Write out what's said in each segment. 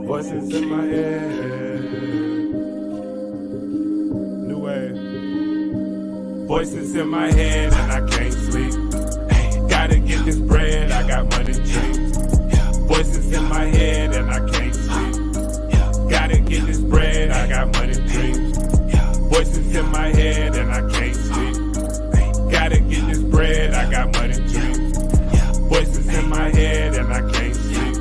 Voices in my head. New wave. Voices in my head and I can't sleep. Gotta get this bread, I got money dreams. Voices in my head and I can't sleep. Gotta get this bread, I got money dreams. Voices in my head and I can't sleep. Gotta get this bread, I got money dreams. Voices in my head and I can't sleep.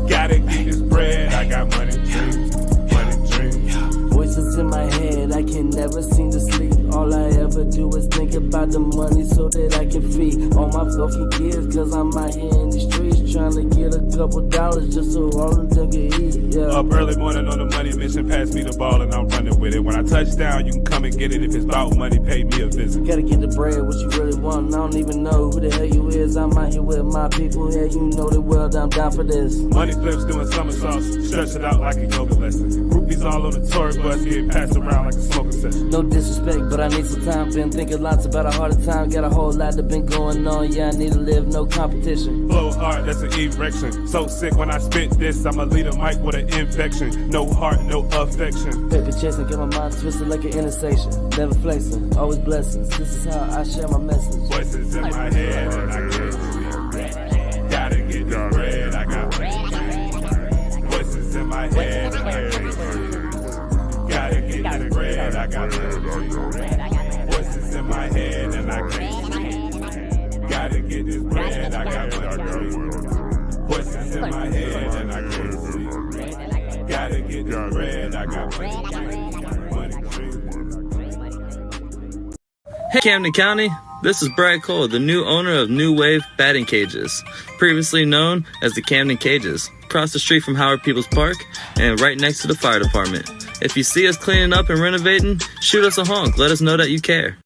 Gotta get this bread, I got money dreams. Money dreams. Voices in my head, I can never seem to sleep. All I ever do is think about the money so that I can feed all my fucking kids. Cause I'm out here in the streets trying to get a couple dollars just so all of them can eat. Yeah. Up early morning on the money mission, pass me the ball and I'm running with it. When I touch down, you can come and get it. If it's about money, pay me a visit. Gotta get the bread, what you really want. I don't even know who the hell you is. I'm out here with my people. Yeah, you know the world, I'm down for this. Money flips doing somersaults, stretch it out like a yoga lesson. Groupies all on the tour bus, getting passed around like a smoking session. No disrespect, but I need some time. Been thinking lots about a harder time. Got a whole lot that been going on. Yeah, I need to live, no competition. Flow hard, that's an erection. So sick when I spit this, I'ma lead a mic with an infection. No heart, no affection. Paper chasing, get my mind twisted like an intersection. Never flexing, always blessings. This is how I share my message. Voices in my head and I can't sleep. Gotta get this bread, I got voices in my head and I can't sleep. Gotta get this bread, I got voices in my head and I can't sleep. Gotta get this bread, I got voices in my head and I can't sleep. Gotta get this bread, I got money dreams. Hey Camden County, this is Brad Cole, the new owner of New Wave Batting Cages, previously known as the Camden Cages, across the street from Howard Peoples Park and right next to the fire department. If you see us cleaning up and renovating, shoot us a honk, let us know that you care.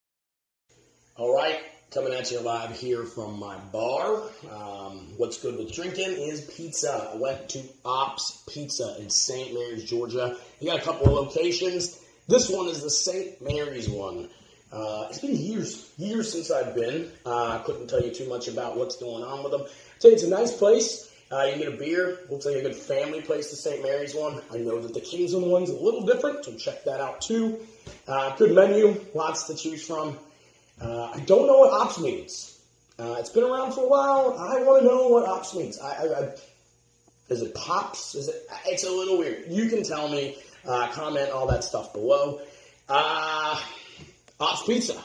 All right, coming at you live here from my bar. What's good with drinking is pizza. I went to Ops Pizza in St. Mary's, Georgia. You got a couple of locations. This one is the St. Mary's one. It's been years since I've been. I couldn't tell you too much about what's going on with them. I'll tell you, it's a nice place. You can get a beer. Looks like a good family place, the St. Mary's one. I know that the Kingsland one's a little different, so check that out too. Good menu, lots to choose from. I don't know what Ops means. It's been around for a while. I want to know what Ops means. Is it Pops? It's a little weird. You can tell me. Comment all that stuff below. Ops Pizza.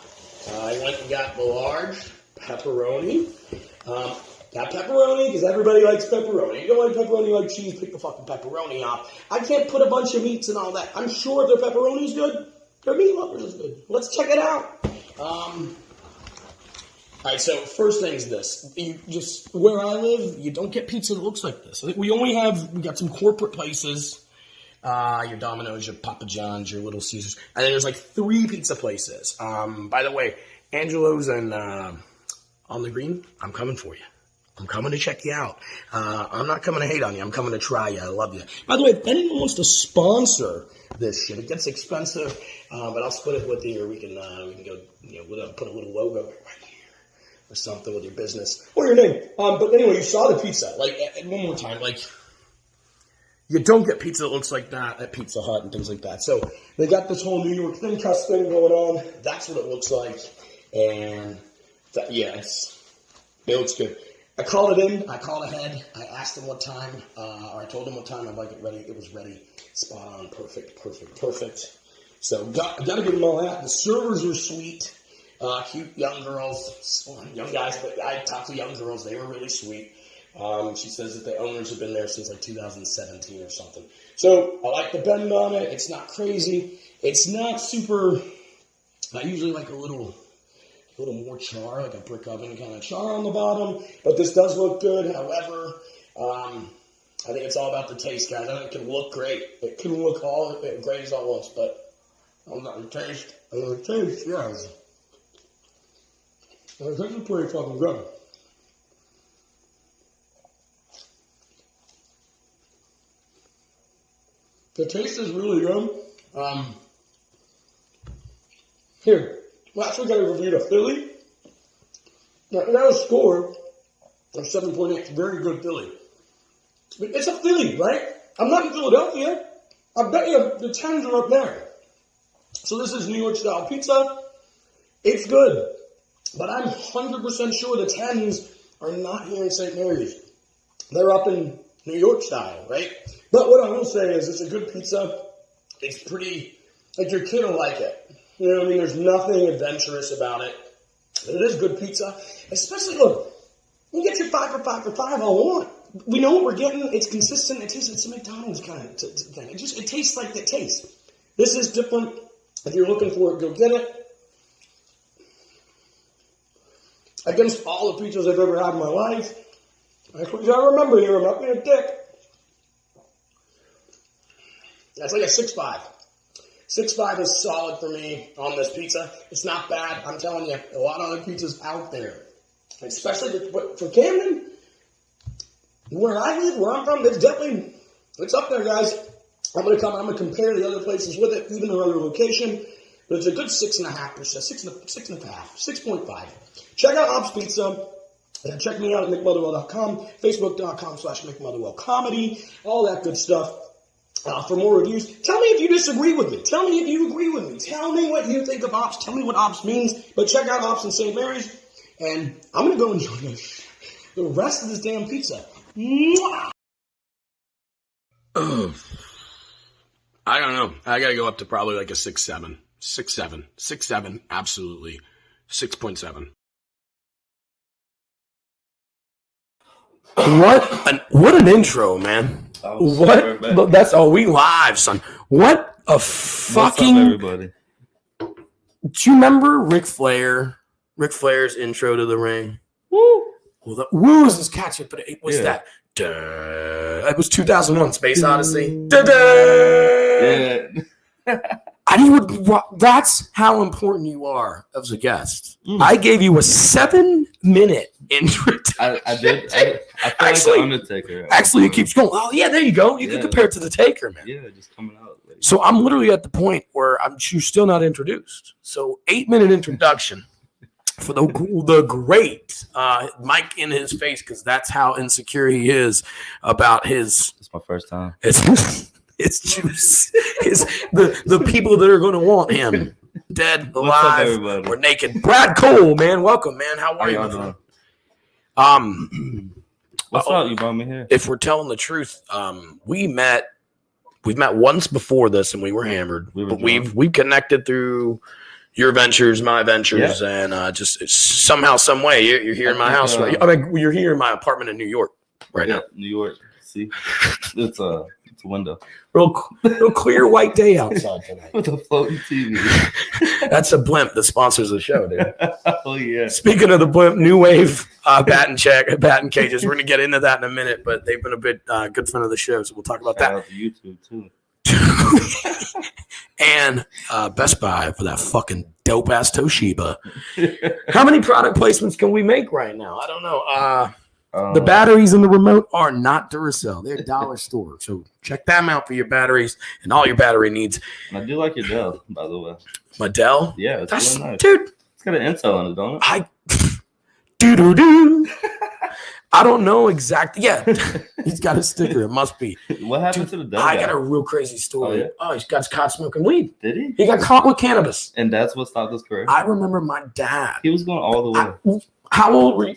I went and got the large pepperoni. Got pepperoni because everybody likes pepperoni. You don't like pepperoni, you like cheese, pick the fucking pepperoni off. I can't put a bunch of meats and all that. I'm sure their pepperoni's good. Their meat lovers is good. Let's check it out. Alright, so first thing's this. Where I live, you don't get pizza that looks like this. We got some corporate places. Your Domino's, your Papa John's, your Little Caesars. And then there's like 3 pizza places. By the way, Angelo's and On the Green, I'm coming for you. I'm coming to check you out. I'm not coming to hate on you. I'm coming to try you. I love you. By the way, if anyone wants to sponsor this shit, it gets expensive, but I'll split it with you, or we can go, put a little logo right here or something with your business or your name. But anyway, you saw the pizza. Like, one more time, like, you don't get pizza that looks like that at Pizza Hut and things like that. So they got this whole New York thin crust thing going on. That's what it looks like, and it looks good. I called it in. I called ahead. I asked them what time, or I told them what time I'd like it ready. It was ready. Spot on. Perfect. So, got to give them all that. The servers are sweet. Cute young girls. Young guys, but I talked to young girls. They were really sweet. She says that the owners have been there since like 2017 or something. So, I like the bend on it. It's not crazy. It's not super. I usually like a little more char, like a brick oven kind of char on the bottom. But this does look good. However, I think it's all about the taste, guys. I think it can look great. It can look all great as all looks, but I'm not the taste. The taste, yes. The taste is pretty fucking good. The taste is really good. Here. Last week I reviewed a Philly. Now, that was scored. or 7.8. It's very good Philly. It's a Philly, right? I'm not in Philadelphia. I bet you the 10s are up there. So this is New York style pizza. It's good. But I'm 100% sure the 10s are not here in St. Mary's. They're up in New York style, right? But what I will say is it's a good pizza. It's pretty, like your kid will like it. You know what I mean? There's nothing adventurous about it. But it is good pizza. Especially, look, you get your 5 for 5 for 5 all you want. We know what we're getting. It's consistent. It tastes, it's a McDonald's kind of thing. It tastes like the taste. This is different. If you're looking for it, go get it. Against all the pizzas I've ever had in my life, I remember here, I'm not being a dick. That's like a 6.5. 6.5 is solid for me on this pizza. It's not bad. I'm telling you, a lot of other pizzas out there, especially for Camden, where I live, where I'm from, it's up there, guys. I'm going to compare the other places with it, even their other location. But it's a good 6.5%, 6.5. Check out Ops Pizza. Check me out at mickmotherwell.com, facebook.com/mickmotherwellcomedy, all that good stuff. For more reviews, tell me if you disagree with me. Tell me if you agree with me. Tell me what you think of Ops. Tell me what Ops means. But check out Ops in St. Mary's. And I'm going to go enjoy the rest of this damn pizza. Mwah! I don't know. I got to go up to probably like a 6.7. 6.7. 6.7. Absolutely. 6.7. What an intro, man. What? That's we live, son. What a fucking. What's up, everybody? Do you remember Ric Flair? Ric Flair's intro to the ring. Woo! Well, the woo is his catch, but it was that. Duh. It was 2001 Space Odyssey. Yeah. That's how important you are as a guest. I gave you a 7-minute introduction. I did. I feel actually, like the Undertaker. Actually, it keeps going. Oh, yeah, there you go. You can compare it to the Taker, man. Yeah, just coming out. Like. So I'm literally at the point where you're still not introduced. So 8-minute introduction for the great Mike in his face, because that's how insecure he is about his. It's my first time. It's juice. The people that are going to want him dead, alive, or naked. Brad Cole, man, welcome, man. How are you doing? What's up? You brought me here. If we're telling the truth, we've met once before this, and we were hammered. We've connected through your ventures, my ventures, and just somehow, some way, you're here in my house. Right? I mean, you're here in my apartment in New York right now. New York. See, it's a window. Real clear white day outside tonight. With a floating TV. That's a blimp that sponsors the show, dude. Oh, yeah. Speaking of the blimp, New Wave, batting cages. We're going to get into that in a minute, but they've been a bit good friend of the show, so we'll talk about that. Out to YouTube, too. And Best Buy for that fucking dope-ass Toshiba. How many product placements can we make right now? I don't know. The batteries in the remote are not Duracell. They're dollar store. So check them out for your batteries and all your battery needs. And I do like your Dell, by the way. My Dell? Yeah, that's really nice. Dude. It's got an Intel on it, don't it? I don't know exactly. Yeah, he's got a sticker. It must be. What happened to the Dell? I got a real crazy story. Oh, he's got caught smoking weed. Did he? He got caught with cannabis. And that's what stopped his career? I remember my dad. He was going all the way. How old were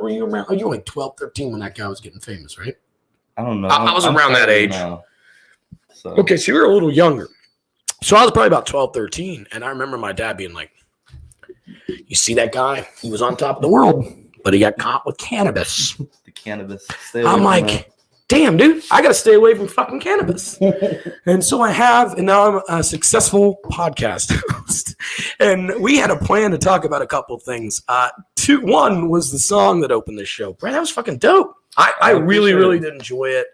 you around? Oh, you were like 12, 13 when that guy was getting famous, right? I don't know. I was around that age. Now, so. Okay, so you were a little younger. So I was probably about 12, 13. And I remember my dad being like, you see that guy? He was on top of the world, but he got caught with cannabis. The cannabis. I'm like, damn, dude, I got to stay away from fucking cannabis. And so I have, and now I'm a successful podcast host. And we had a plan to talk about a couple of things. One was the song that opened the show. Brad, that was fucking dope. I really did enjoy it.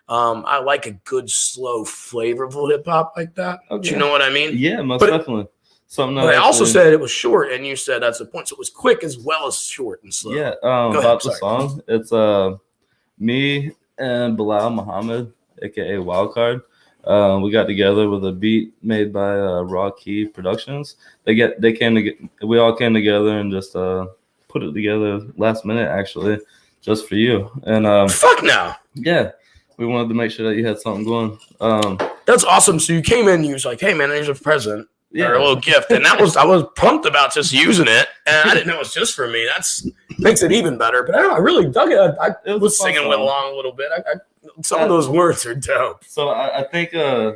I like a good, slow, flavorful hip hop like that. Okay. Do you know what I mean? Yeah, most definitely. But I also said it was short, and you said that's the point. So it was quick as well as short and slow. Yeah, about the song, it's me and Bilal Muhammad, aka Wildcard. We got together with a beat made by Raw Key Productions. We all came together and just put it together last minute, actually. just for you. And fuck no. Yeah, we wanted to make sure that you had something going. That's awesome. So you came in and you was like, hey man, there's a present. Yeah. Or a little gift. And I was pumped about just using it. And I didn't know it was just for me. That's makes it even better. But I really dug it. I was singing with along a little bit. Some of those words are dope. So I think I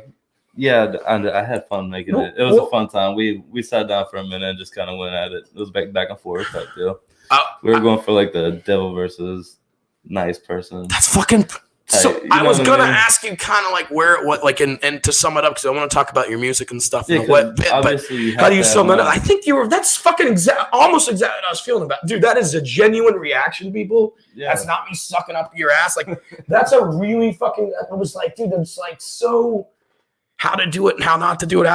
had fun making it. It was a fun time. We sat down for a minute and just kind of went at it. It was back and forth type deal. We were going for like the devil versus nice person. That's fucking. So I was gonna ask you kind of like and to sum it up because I want to talk about your music and stuff. Yeah, but how do you sum it up? I think that's fucking almost exactly what I was feeling about. Dude, that is a genuine reaction, people. Yeah. That's not me sucking up your ass. Like that's a really fucking. I was like, dude, that's like so. How to do it and how not to do it.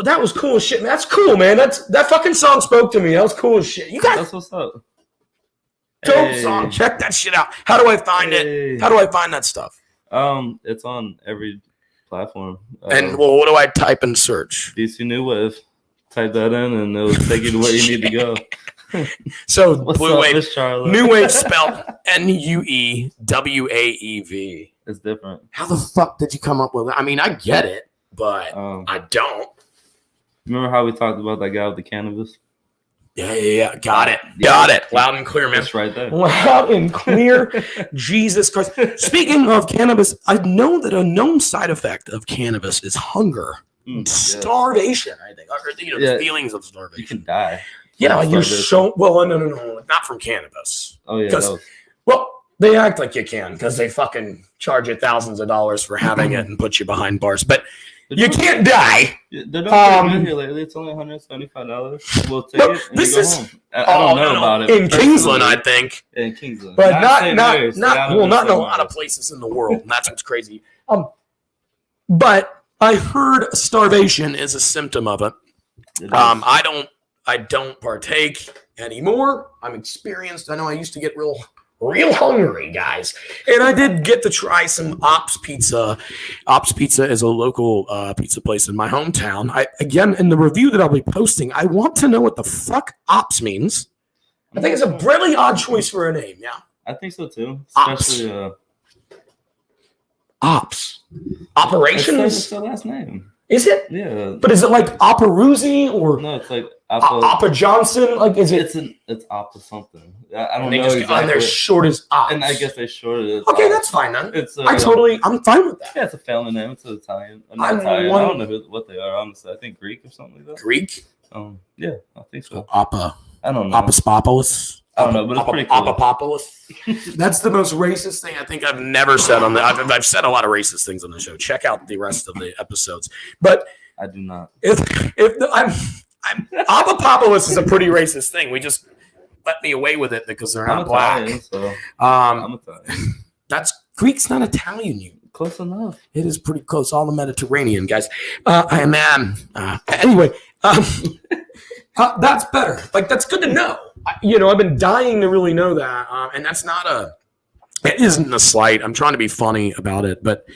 That was cool as shit. Man. That's cool, man. That fucking song spoke to me. That was cool as shit. You guys. That's what's up. Dope song. Check that shit out. How do I find it? How do I find that stuff? It's on every platform. And what do I type and search? DC New Wave. Type that in, and it'll take you to where you need to go. So What's Blue up, Wave, Miss Charlotte? New Wave spelled Nuewaev. It's different. How the fuck did you come up with it? I mean, I get it, but I don't. Remember how we talked about that guy with the cannabis? Yeah. Got it. Loud and clear, man. It's right there. Loud and clear. Jesus Christ. Speaking of cannabis, I know that a known side effect of cannabis is hunger. Starvation, I think. Or, the feelings of starvation. You can die. Yeah, you're so... Well, no. Not from cannabis. Oh, yeah. Well, they act like you can because they fucking charge you thousands of dollars for having it and put you behind bars. But you can't die. They're not good here lately. It's only $175. We'll take it and you go home. I don't know about it. In Kingsland, I think. In Kingsland. But not in a lot of places in the world. And that's what's crazy. But I heard starvation is a symptom of it. I don't partake anymore. I'm experienced. I know I used to get real hungry, guys. And I did get to try some Ops Pizza. Ops Pizza is a local pizza place in my hometown. Again, in the review that I'll be posting, I want to know what the fuck Ops means. I think it's a really odd choice for a name, yeah. I think so, too. Especially Ops. Operations? It's their last name. Is it? Yeah. But is it like Operuzzi or... No, it's like... Appa Johnson? Like, is it? It's Appa something. I don't know exactly. And they're short as Ops. And I guess they shorted it. Okay, that's fine then. I'm fine with that. Yeah, it's a family name. It's Italian. I don't know what they are, honestly. I think Greek or something like that. Greek? Yeah, I think so. Appa. I don't know. Apostopoulos? I don't know, but it's pretty cool. Apopopoulos? That's the most racist thing I think I've never said on the... I've said a lot of racist things on the show. Check out the rest of the episodes. But... I do not. Apopopoulos is a pretty racist thing. We just let me away with it because they're not black. Italian, so I'm Italian. That's Greek's not Italian. You close enough. It is pretty close. All the Mediterranean guys. Anyway, that's better. Like that's good to know. I've been dying to really know that, and that's not it isn't a slight. I'm trying to be funny about it, but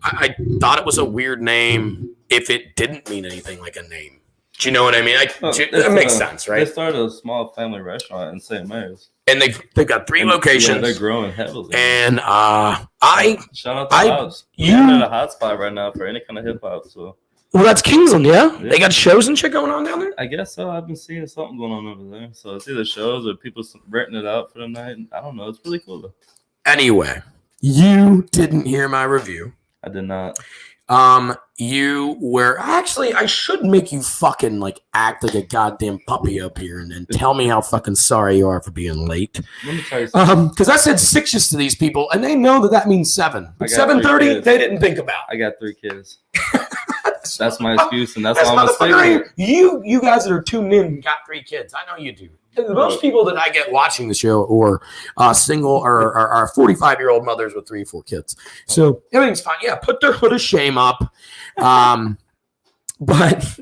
I thought it was a weird name if it didn't mean anything like a name. Do you know what I mean? That makes sense, right? They started a small family restaurant in St. Mary's. And they've got 3 locations. Yeah, they're growing heavily. And shout out to House. They're in a hot spot right now for any kind of hip hop. So well, that's Kingsland, yeah? They got shows and shit going on down there? I guess so. I've been seeing something going on over there. So it's either shows or people renting it out for the night. I don't know. It's really cool though. Anyway, you didn't hear my review. I did not. You were actually, I should make you fucking like act like a goddamn puppy up here and then tell me how fucking sorry you are for being late. Let me tell you something. Because I said 6 to these people and they know that means 7. But 7:30, they didn't think about. I got 3 kids. That's my excuse, and that's why I'm gonna stay. You guys that are tuned in got 3 kids. I know you do. Most people that I get watching the show are single or are 45-year-old mothers with 3 or 4 kids. So everything's fine. Yeah, put their hood of shame up. But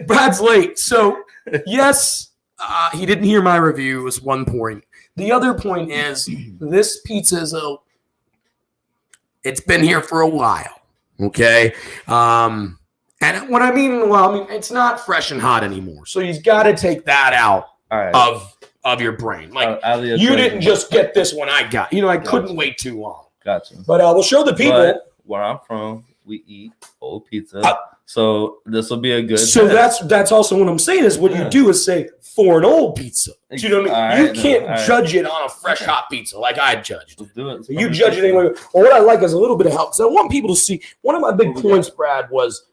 Brad's late. So yes, he didn't hear my review was one point. The other point is this pizza is it's been here for a while. Okay. And what I mean, it's not fresh and hot anymore. So he's got to take that out. All right. Of of your brain. Like, out of the you equation. didn't just get this one I got. You know, I couldn't wait too long. Gotcha. But we'll show the people. But where I'm from, we eat old pizza. So this will be a good So test. that's also what I'm saying is what you do is say for an old pizza. Do you know what I mean? You can't judge it on a fresh hot pizza like I judged. Let's do it. You judge it anyway. Well, what I like is a little bit of help because I want people to see. One of my big points, Brad, was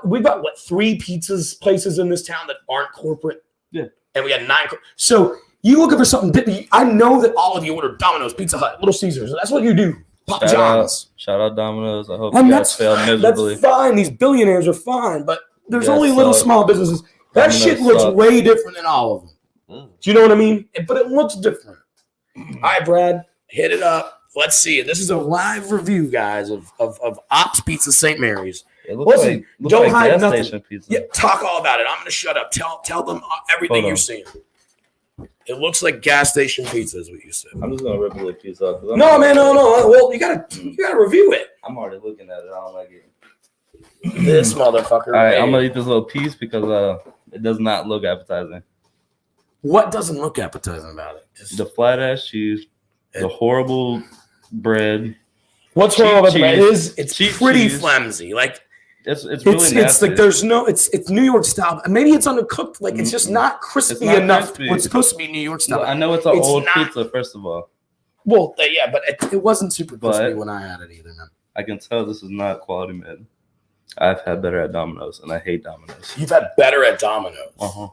we've got 3 pizzas places in this town that aren't corporate. Yeah. And we got 9. So you looking for something different. I know that all of you order Domino's, Pizza Hut, Little Caesars. That's what you do. Papa John's. Shout out Domino's. I hope you guys failed miserably. That's fine. These billionaires are fine, but there's only little small businesses. That Domino's shit looks way different than all of them. Do you know what I mean? But it looks different. All right, Brad, hit it up. Let's see it. This is a live review, guys, of Ops Pizza St. Mary's. It looks like don't hide gas nothing. station pizza. Yeah, talk all about it. I'm going to shut up. Tell them everything you're seeing. It looks like gas station pizza is what you said. I'm just gonna rip a little piece off. No, man, no. Well, you gotta review it. I'm already looking at it. I don't like it. This motherfucker. All right, I'm gonna eat this little piece because it does not look appetizing. What doesn't look appetizing about it? Just the flat ass cheese, the horrible bread. What's wrong with it? It's pretty cheese. flimsy. Like it's really nasty. It's like there's no. It's New York style. Maybe it's undercooked. Like it's just not crispy enough. Crispy. What's supposed to be New York style. Well, I know it's an old pizza, first of all. Well, yeah, but it wasn't super crispy when I had it either, man. I can tell this is not quality made. I've had better at Domino's, and I hate Domino's. You've had better at Domino's. Uh-huh.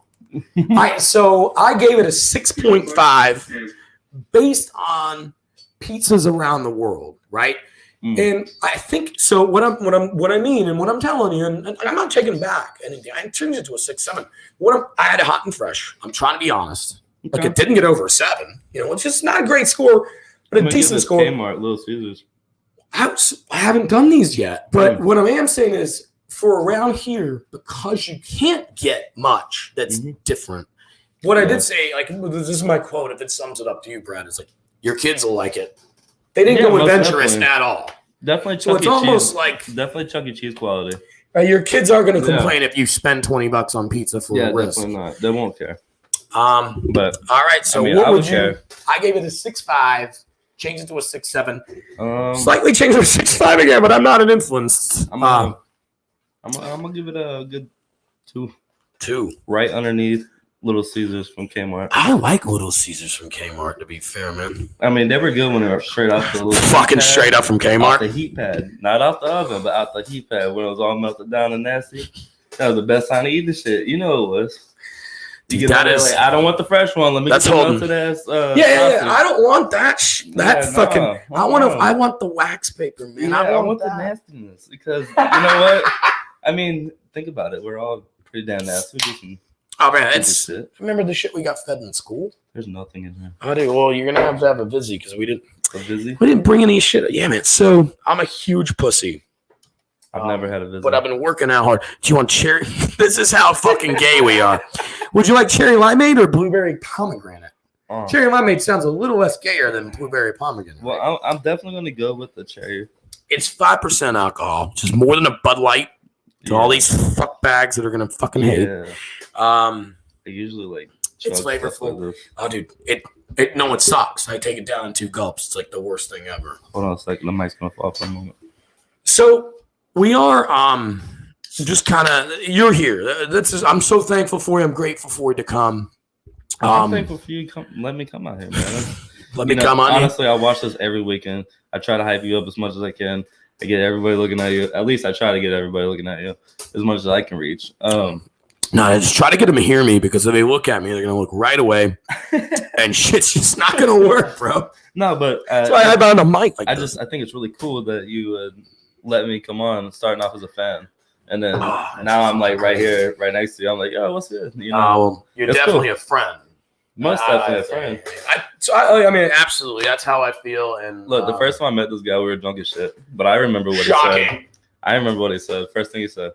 I gave it a 6.5 based on pizzas around the world, right? And I think so. What I mean, and what I'm telling you, and I'm not taking back anything. I changed it to a 6.7. I had it hot and fresh. I'm trying to be honest. Okay. Like it didn't get over a 7. You know, it's just not a great score, but a decent score. Kmart, Little Caesars. I haven't done these yet, but what I am saying is for around here, because you can't get much that's different. What I did say, like this is my quote. If it sums it up to you, Brad, is like your kids will like it. They didn't go adventurous at all. Definitely Chuck so it's E. almost Cheese. like Definitely Chuck E. Cheese quality. Your kids aren't going to complain if you spend $20 on pizza for a risk. Definitely not. They won't care. But all right. So what would you? Care. I gave it a 6.5. Changed it to a 6.7. Slightly changed it to a 6.5 again, but I'm not an influence. I'm gonna give it a good 2. 2. Right underneath Little Caesars from Kmart. I like Little Caesars from Kmart, to be fair, man. I mean, they were good when they were straight off the fucking straight up from Kmart. Off the heat pad, not off the oven, but out the heat pad when it was all melted down and nasty. That was the best time to eat the shit. You know it was. That is. Like, I don't want the fresh one. Let me get the melted ass. Yeah. I don't want that. Fucking. I want the wax paper, man. Yeah, I want the nastiness because you know what? I mean, think about it. We're all pretty damn nasty. Oh man, remember the shit we got fed in school? There's nothing in there. I do. Well, you're gonna have a Vizzy because we didn't. A Vizzy? We didn't bring any shit. Yeah, man. So I'm a huge pussy. I've never had a Vizzy, but I've been working out hard. Do you want cherry? This is how fucking gay we are. Would you like cherry limeade or blueberry pomegranate? Cherry limeade sounds a little less gayer than blueberry pomegranate. Well, I'm definitely gonna go with the cherry. It's 5% alcohol, which is more than a Bud Light. To all these fuck bags that are gonna fucking hate. They usually like. It's flavorful. Like oh, dude, it sucks. I take it down in 2 gulps. It's like the worst thing ever. Hold on a second. The mic's gonna fall for a moment. So we are just kind of you're here. I'm so thankful for you. I'm grateful for you to come. I'm thankful for you. Let me come out here, man. Let me come on. Honestly, I watch this every weekend. I try to hype you up as much as I can. I get everybody looking at you. At least I try to get everybody looking at you as much as I can reach. No, I just try to get them to hear me because if they look at me, they're gonna look right away, and shit's just not gonna work, bro. No, but that's why I found a mic. I think it's really cool that you let me come on, starting off as a fan, and then now I'm like right here, right next to you. I'm like, oh, what's good? You know, you're definitely a friend. Most definitely a friend. I mean, absolutely. That's how I feel. And look, the first time I met this guy, we were drunk as shit. But I remember what he said. I remember what he said. First thing he said,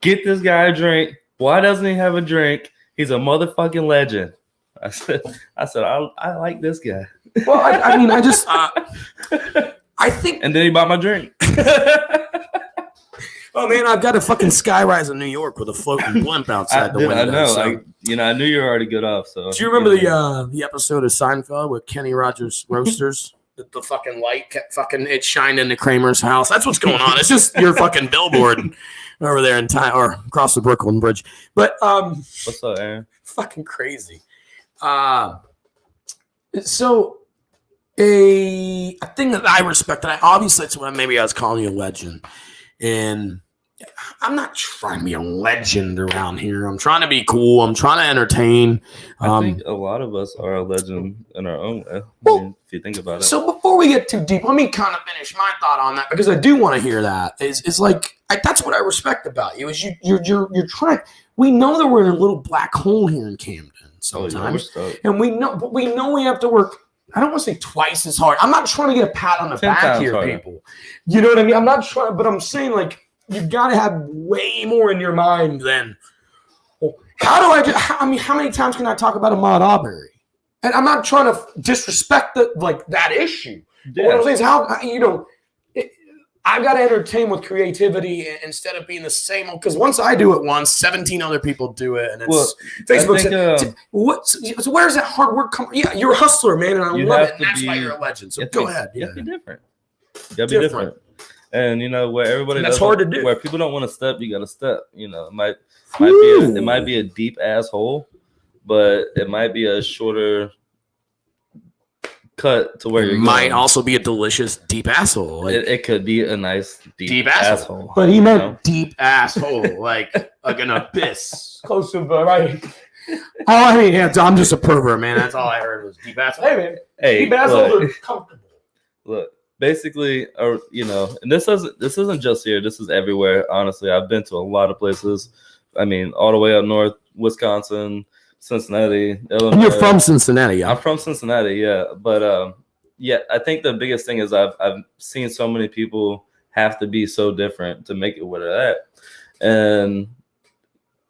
get this guy a drink. Why doesn't he have a drink? He's a motherfucking legend. I said, I like this guy. Well, I mean, I just, I think. And then he bought my drink. Oh man, I've got a fucking skyrise in New York with a floating blimp outside the window. I know. So. I knew you were already good off. So do you remember the episode of Seinfeld with Kenny Rogers Roasters? The fucking light kept it shined into Kramer's house. That's what's going on. It's just your fucking billboard over there in time or across the Brooklyn Bridge. But what's up, Aaron? Fucking crazy. So a thing that I respect, and obviously it's when maybe I was calling you a legend, and I'm not trying to be a legend around here. I'm trying to be cool. I'm trying to entertain. I think a lot of us are a legend in our own way. Well, if you think about it. So before we get too deep, let me kind of finish my thought on that because I do want to hear that. It's like that's what I respect about you is you're trying. We know that we're in a little black hole here in Camden sometimes, and we know we have to work. I don't want to say twice as hard. I'm not trying to get a pat on the back here, harder. People. You know what I mean? I'm not trying, but I'm saying like. You've got to have way more in your mind than, well, how many times can I talk about Ahmaud Arbery? And I'm not trying to disrespect that issue. Yeah. What I'm saying is I've got to entertain with creativity instead of being the same old, because once I do it once, 17 other people do it. And it's Facebook. So where's that hard work come? Yeah, you're a hustler, man, and I love it. And that's why you're a legend. So go ahead. You have to be different. You have to be different. And where everybody that's hard to do. Where people don't want to step, you got to step. It might be a deep asshole, but it might be a shorter cut to where you're might also be a delicious deep asshole. It could be a nice deep asshole. But he meant deep asshole, like an abyss, close to right. I'm just a pervert, man. That's all I heard was deep asshole. Hey, man, deep assholes are comfortable. Look. Basically, and this isn't just here. This is everywhere. Honestly, I've been to a lot of places. I mean, all the way up north, Wisconsin, Cincinnati, Illinois. And you're from Cincinnati, yeah? I'm from Cincinnati, yeah. But I think the biggest thing is I've seen so many people have to be so different to make it where they're at, and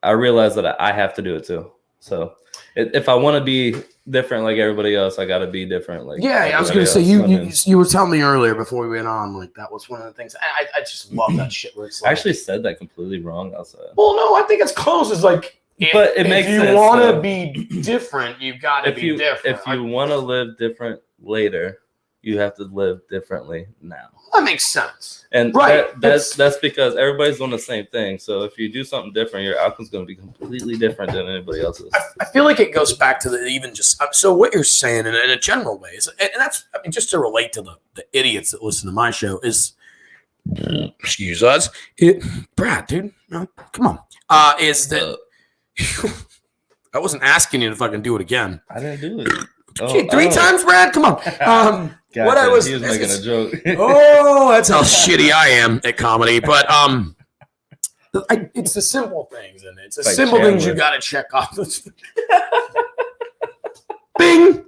I realized that I have to do it too. So if I want to be different like everybody else, I got to be different. I was going to say you were telling me earlier before we went on, like that was one of the things. I just love that shit. Where it's like, I actually said that completely wrong outside. Well, no, I think it's close. It's like, but it makes sense. If you want to be different, you've got to be different. If you want to live different later, you have to live differently now. That makes sense. And that's because everybody's doing the same thing. So if you do something different, your outcome's going to be completely different than anybody else's. I feel like it goes back to so what you're saying in a general way is, and that's just to relate to the idiots that listen to my show is, excuse us, Brad, dude, no, come on, is that I wasn't asking you to fucking do it again. I didn't do it. Three times, Brad? Come on. He was making a joke. That's how shitty I am at comedy. But it's the simple things, and it's the simple things you got to check off. Bing.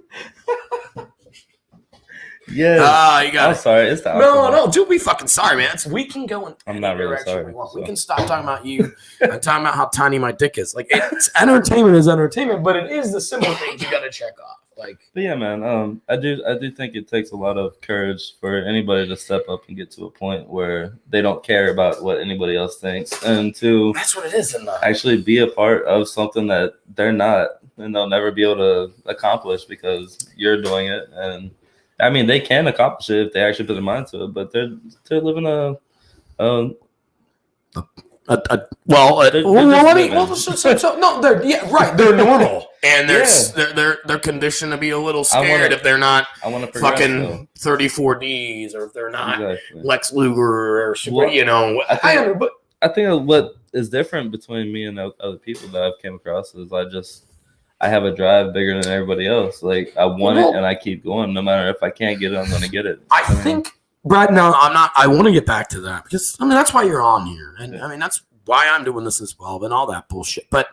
Yeah. You got. I'm sorry. It's the no. Dude, we fucking sorry, man. We can go in. I'm not really sorry. We can stop talking about you and talking about how tiny my dick is. Like it's entertainment is entertainment, but it is the simple things you got to check off. But yeah, man. I do think it takes a lot of courage for anybody to step up and get to a point where they don't care about what anybody else thinks, and to that's what it is. Actually be a part of something that they're not, and they'll never be able to accomplish because you're doing it. And I mean, they can accomplish it if they actually put their mind to it, but they're living they're normal, and they're conditioned to be a little scared if they're not fucking 34Ds or if they're not Lex Luger or I think what is different between me and other people that I've came across is I have a drive bigger than everybody else. Like I want it and I keep going no matter if I can't get it, I'm going to get it. I think. Brad, no, I'm not. I want to get back to that because that's why you're on here, and that's why I'm doing this as well, and all that bullshit. But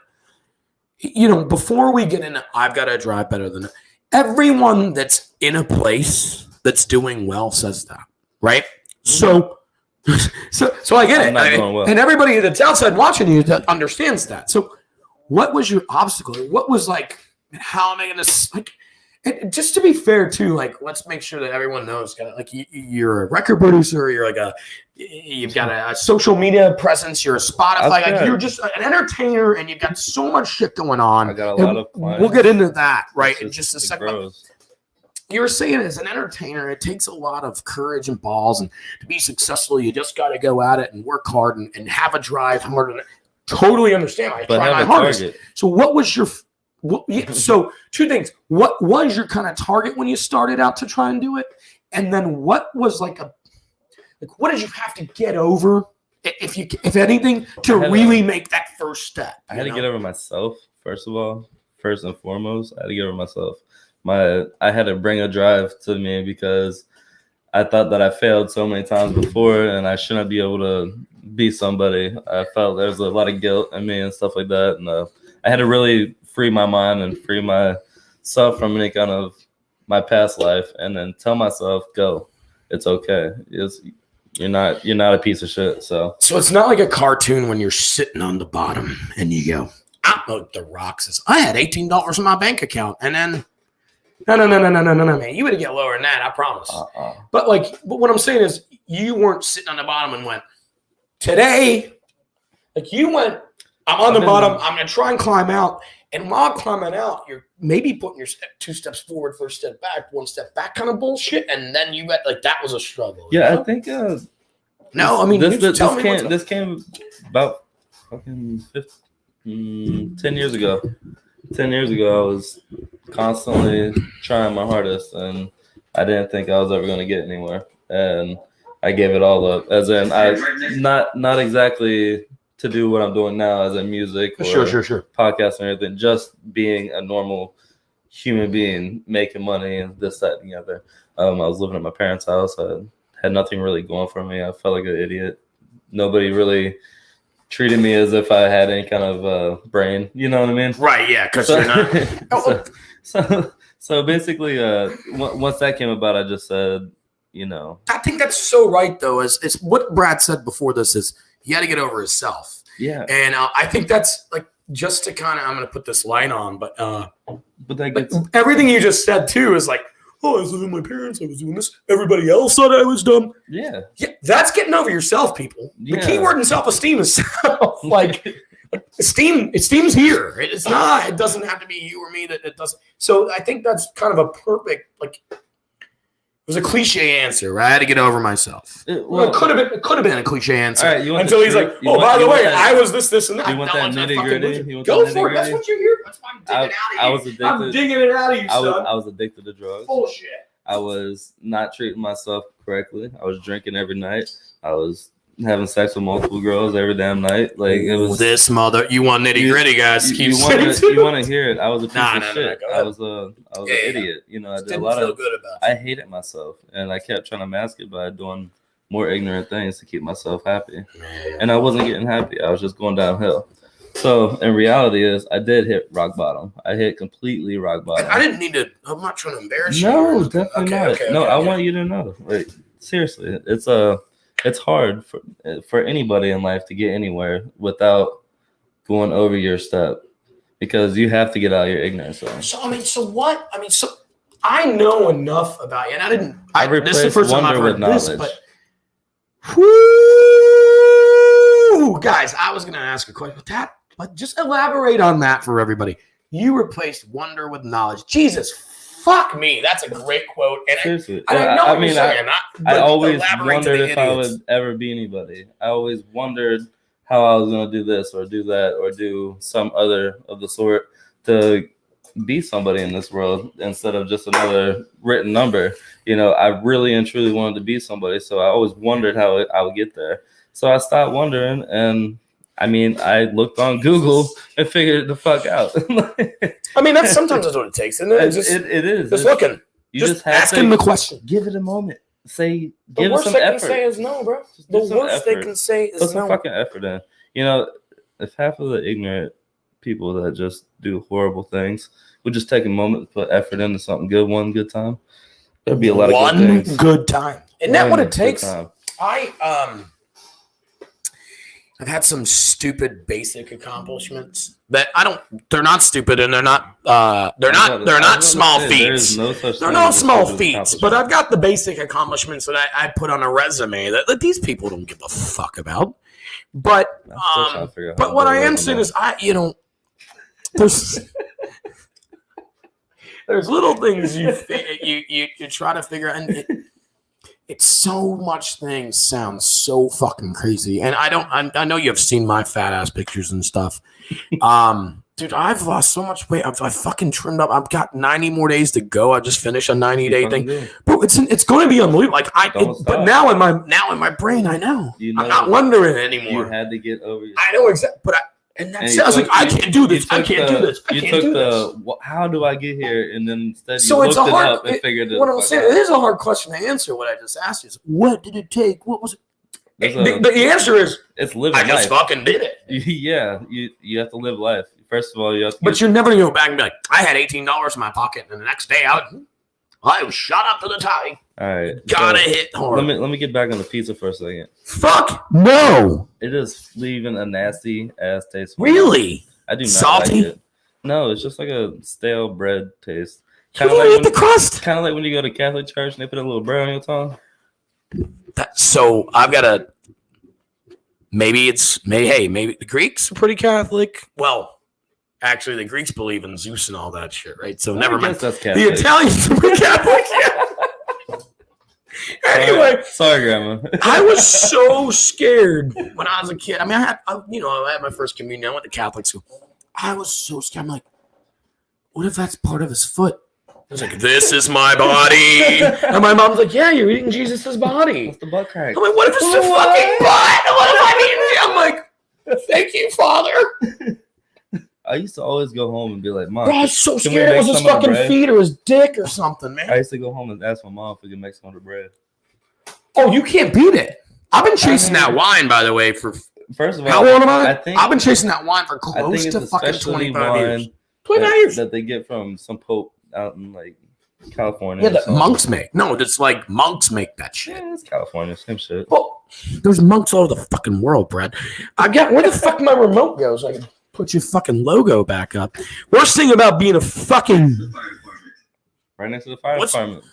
before we get into, I've got to drive better than everyone that's in a place that's doing well says that, right? So I get it, and everybody that's outside watching you that understands that. So, what was your obstacle? What was like? How am I going to like? And just to be fair too, like let's make sure that everyone knows, kind of like you're a record producer, you're like you've got a social media presence, you're a Spotify, like you're just an entertainer, and you've got so much shit going on. I got a lot of clients. We'll get into that right in just a second. Grows. You were saying as an entertainer, it takes a lot of courage and balls, and to be successful, you just got to go at it and work hard and have a drive hard. And totally understand. I try my hardest. So what was your so two things. What was your kind of target when you started out to try and do it? And then what was what did you have to get over, if anything, to really make that first step? I had to get over myself, first of all. First and foremost, I had to get over myself. I had to bring a drive to me because I thought that I failed so many times before and I shouldn't be able to be somebody. I felt there was a lot of guilt in me and stuff like that. And I had to really free my mind and free myself from any kind of my past life, and then tell myself, go, it's okay. You're not a piece of shit. So it's not like a cartoon when you're sitting on the bottom and you go, the Rock says, I had $18 in my bank account, and then no, man, you would get lower than that, I promise. But what I'm saying is, you weren't sitting on the bottom and went, today, you went, I'm on the bottom, I'm gonna try and climb out. And while climbing out, you're maybe putting your two steps forward, first step back, one step back kind of bullshit. And then you got that was a struggle. Yeah, know? I think. No, I mean, this came about fucking 10 years ago. 10 years ago, I was constantly trying my hardest, and I didn't think I was ever going to get anywhere. And I gave it all up. As in, not exactly to do what I'm doing now as a music or podcast and everything, just being a normal human being, making money and this, that, and the other. I was living at my parents' house. I had nothing really going for me. I felt like an idiot. Nobody really treated me as if I had any kind of brain. You know what I mean? Right, yeah, because you're not. So basically, once that came about, I just said, I think that's so right, though. Is what Brad said before this is, he had to get over himself. Yeah. And I think that's just to kind of, I'm going to put this line on, but that gets everything you just said too is I was living with my parents, I was doing this. Everybody else thought I was dumb. Yeah. Yeah. That's getting over yourself, people. The key word in self-esteem is self. Esteem's here. It's not, it doesn't have to be you or me that it doesn't. So I think that's kind of a perfect, it was a cliche answer, right? I had to get over myself. It could have been a cliche answer. Right, until he's like, by the way, I was this, and that. You want that nitty-gritty? Go for it. That's what you're here. That's why I'm digging out of you. I'm digging it out of you, son. I was addicted to drugs. Bullshit. I was not treating myself correctly. I was drinking every night. I was having sex with multiple girls every damn night. It was this mother. You want nitty gritty, guys? You want to hear it? I was a piece of shit. I was an idiot. I did a lot of. I hated myself, and I kept trying to mask it by doing more ignorant things to keep myself happy. And I wasn't getting happy. I was just going downhill. So in reality, I did hit rock bottom. I hit completely rock bottom. I didn't need to. I'm not trying to embarrass you. No, definitely not. I want you to know. Seriously, it's hard for anybody in life to get anywhere without going over your step, because you have to get out of your ignorance. So I know enough about you, and this is the first time I've heard this, but guys, I was going to ask a question, but just elaborate on that for everybody. You replaced wonder with knowledge. Jesus, fuck me. That's a great quote. And seriously. I always wondered if I would ever be anybody. I always wondered how I was going to do this or do that or do some other of the sort to be somebody in this world instead of just another written number. I really and truly wanted to be somebody. So I always wondered how I would get there. So I stopped wondering, and I looked on Google and figured it the fuck out. That's sometimes that's what it takes, isn't it? It is. Just looking. You just asking the question. Give it a moment. Give it some effort. The worst they can say is no, bro. The worst they can say is no. Put some fucking effort in. If half of the ignorant people that just do horrible things would just take a moment to put effort into something good, one good time, there'd be a lot of good things. One good time. Isn't that what it takes? I've had some stupid basic accomplishments that they're not stupid and they're not small feats. They're no small feats, but I've got the basic accomplishments that I put on a resume that these people don't give a fuck about. But what I am saying is there's little things you try to figure out, and it's so much things sound so fucking crazy. And I know you've seen my fat ass pictures and stuff. Dude, I've lost so much weight. I've fucking trimmed up. I've got 90 more days to go. I just finished a 90-day thing. Bro, it's going to be unbelievable. But now in my brain, I know. I'm not wondering anymore. You had to get over yourself. I know exactly. But I was like, I can't do this. I can't do this. You took the how do I get here, and then instead you looked it up and figured it. What I'm saying, it is a hard question to answer. What I just asked you is, what did it take? What was it? The answer is, it's living life. I just fucking did it. Yeah, you have to live life. First of all, you have to. But you're never gonna go back and be like, I had $18 in my pocket, and the next day I was shot up to the tie. All right, gotta hit hard. Let me get back on the pizza for a second. Fuck no! It is leaving a nasty ass taste. Really? I do not salty. Like it. No, it's just like a stale bread taste. Kind of like the crust. Kind of like when you go to Catholic church and they put a little bread on your tongue. So I've got a. Maybe the Greeks are pretty Catholic. Well. Actually, the Greeks believe in Zeus and all that shit, right? So never mind. The Italians are Catholic. Yeah. Anyway, sorry, Grandma. I was so scared when I was a kid. I mean, I had my first communion. I went to Catholic school. I was so scared. I'm like, what if that's part of his foot? I was like, this is my body. And my mom's like, yeah, you're eating Jesus' body. What's the butt crack? I'm like, what if it's the fucking butt? What if I'm eating? I'm like, thank you, Father. I used to always go home and be like, Mom, bro, I was so scared it was his fucking feet or his dick or something, man. I used to go home and ask my mom if we could make some of the bread. Oh, you can't beat it. I've been chasing that wine, by the way, for first of all, how old am I? I've been chasing that wine for close to fucking 25 years. 25 years that they get from some pope out in like California. Yeah, that monks make. No, it's like monks make that shit. Yeah, it's California, same shit. Well, there's monks all over the fucking world, Brad. Where the fuck my remote goes? I can put your fucking logo back up. Worst thing about being a fucking right next to the fire department.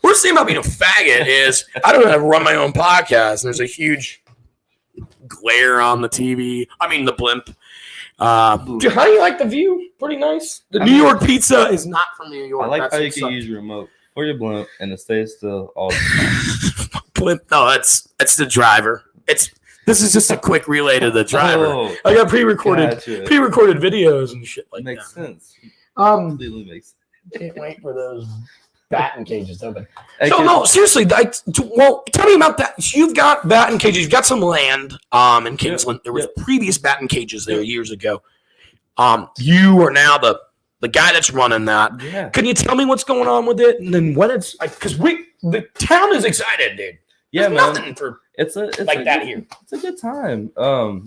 Worst thing about being a faggot is I don't know how to run my own podcast. There's a huge glare on the TV. I mean the blimp. How do you like the view? Pretty nice. The New York pizza is not from New York. I like how you can use your remote for your blimp and it stays still all blimp. No, that's the driver. This is just a quick relay to the driver. Oh, I got pre-recorded videos and shit like makes that. Sense. Completely makes sense. Can't wait for those batting cages to open. No, seriously. Well, tell me about that. You've got batting cages. You've got some land in Kingsland. There was previous batting cages there years ago. You are now the guy that's running that. Yeah. Can you tell me what's going on with it? And then what it's like? Because the town is excited, dude. Yeah, There's man. Nothing for it's like that here. It's a good time. All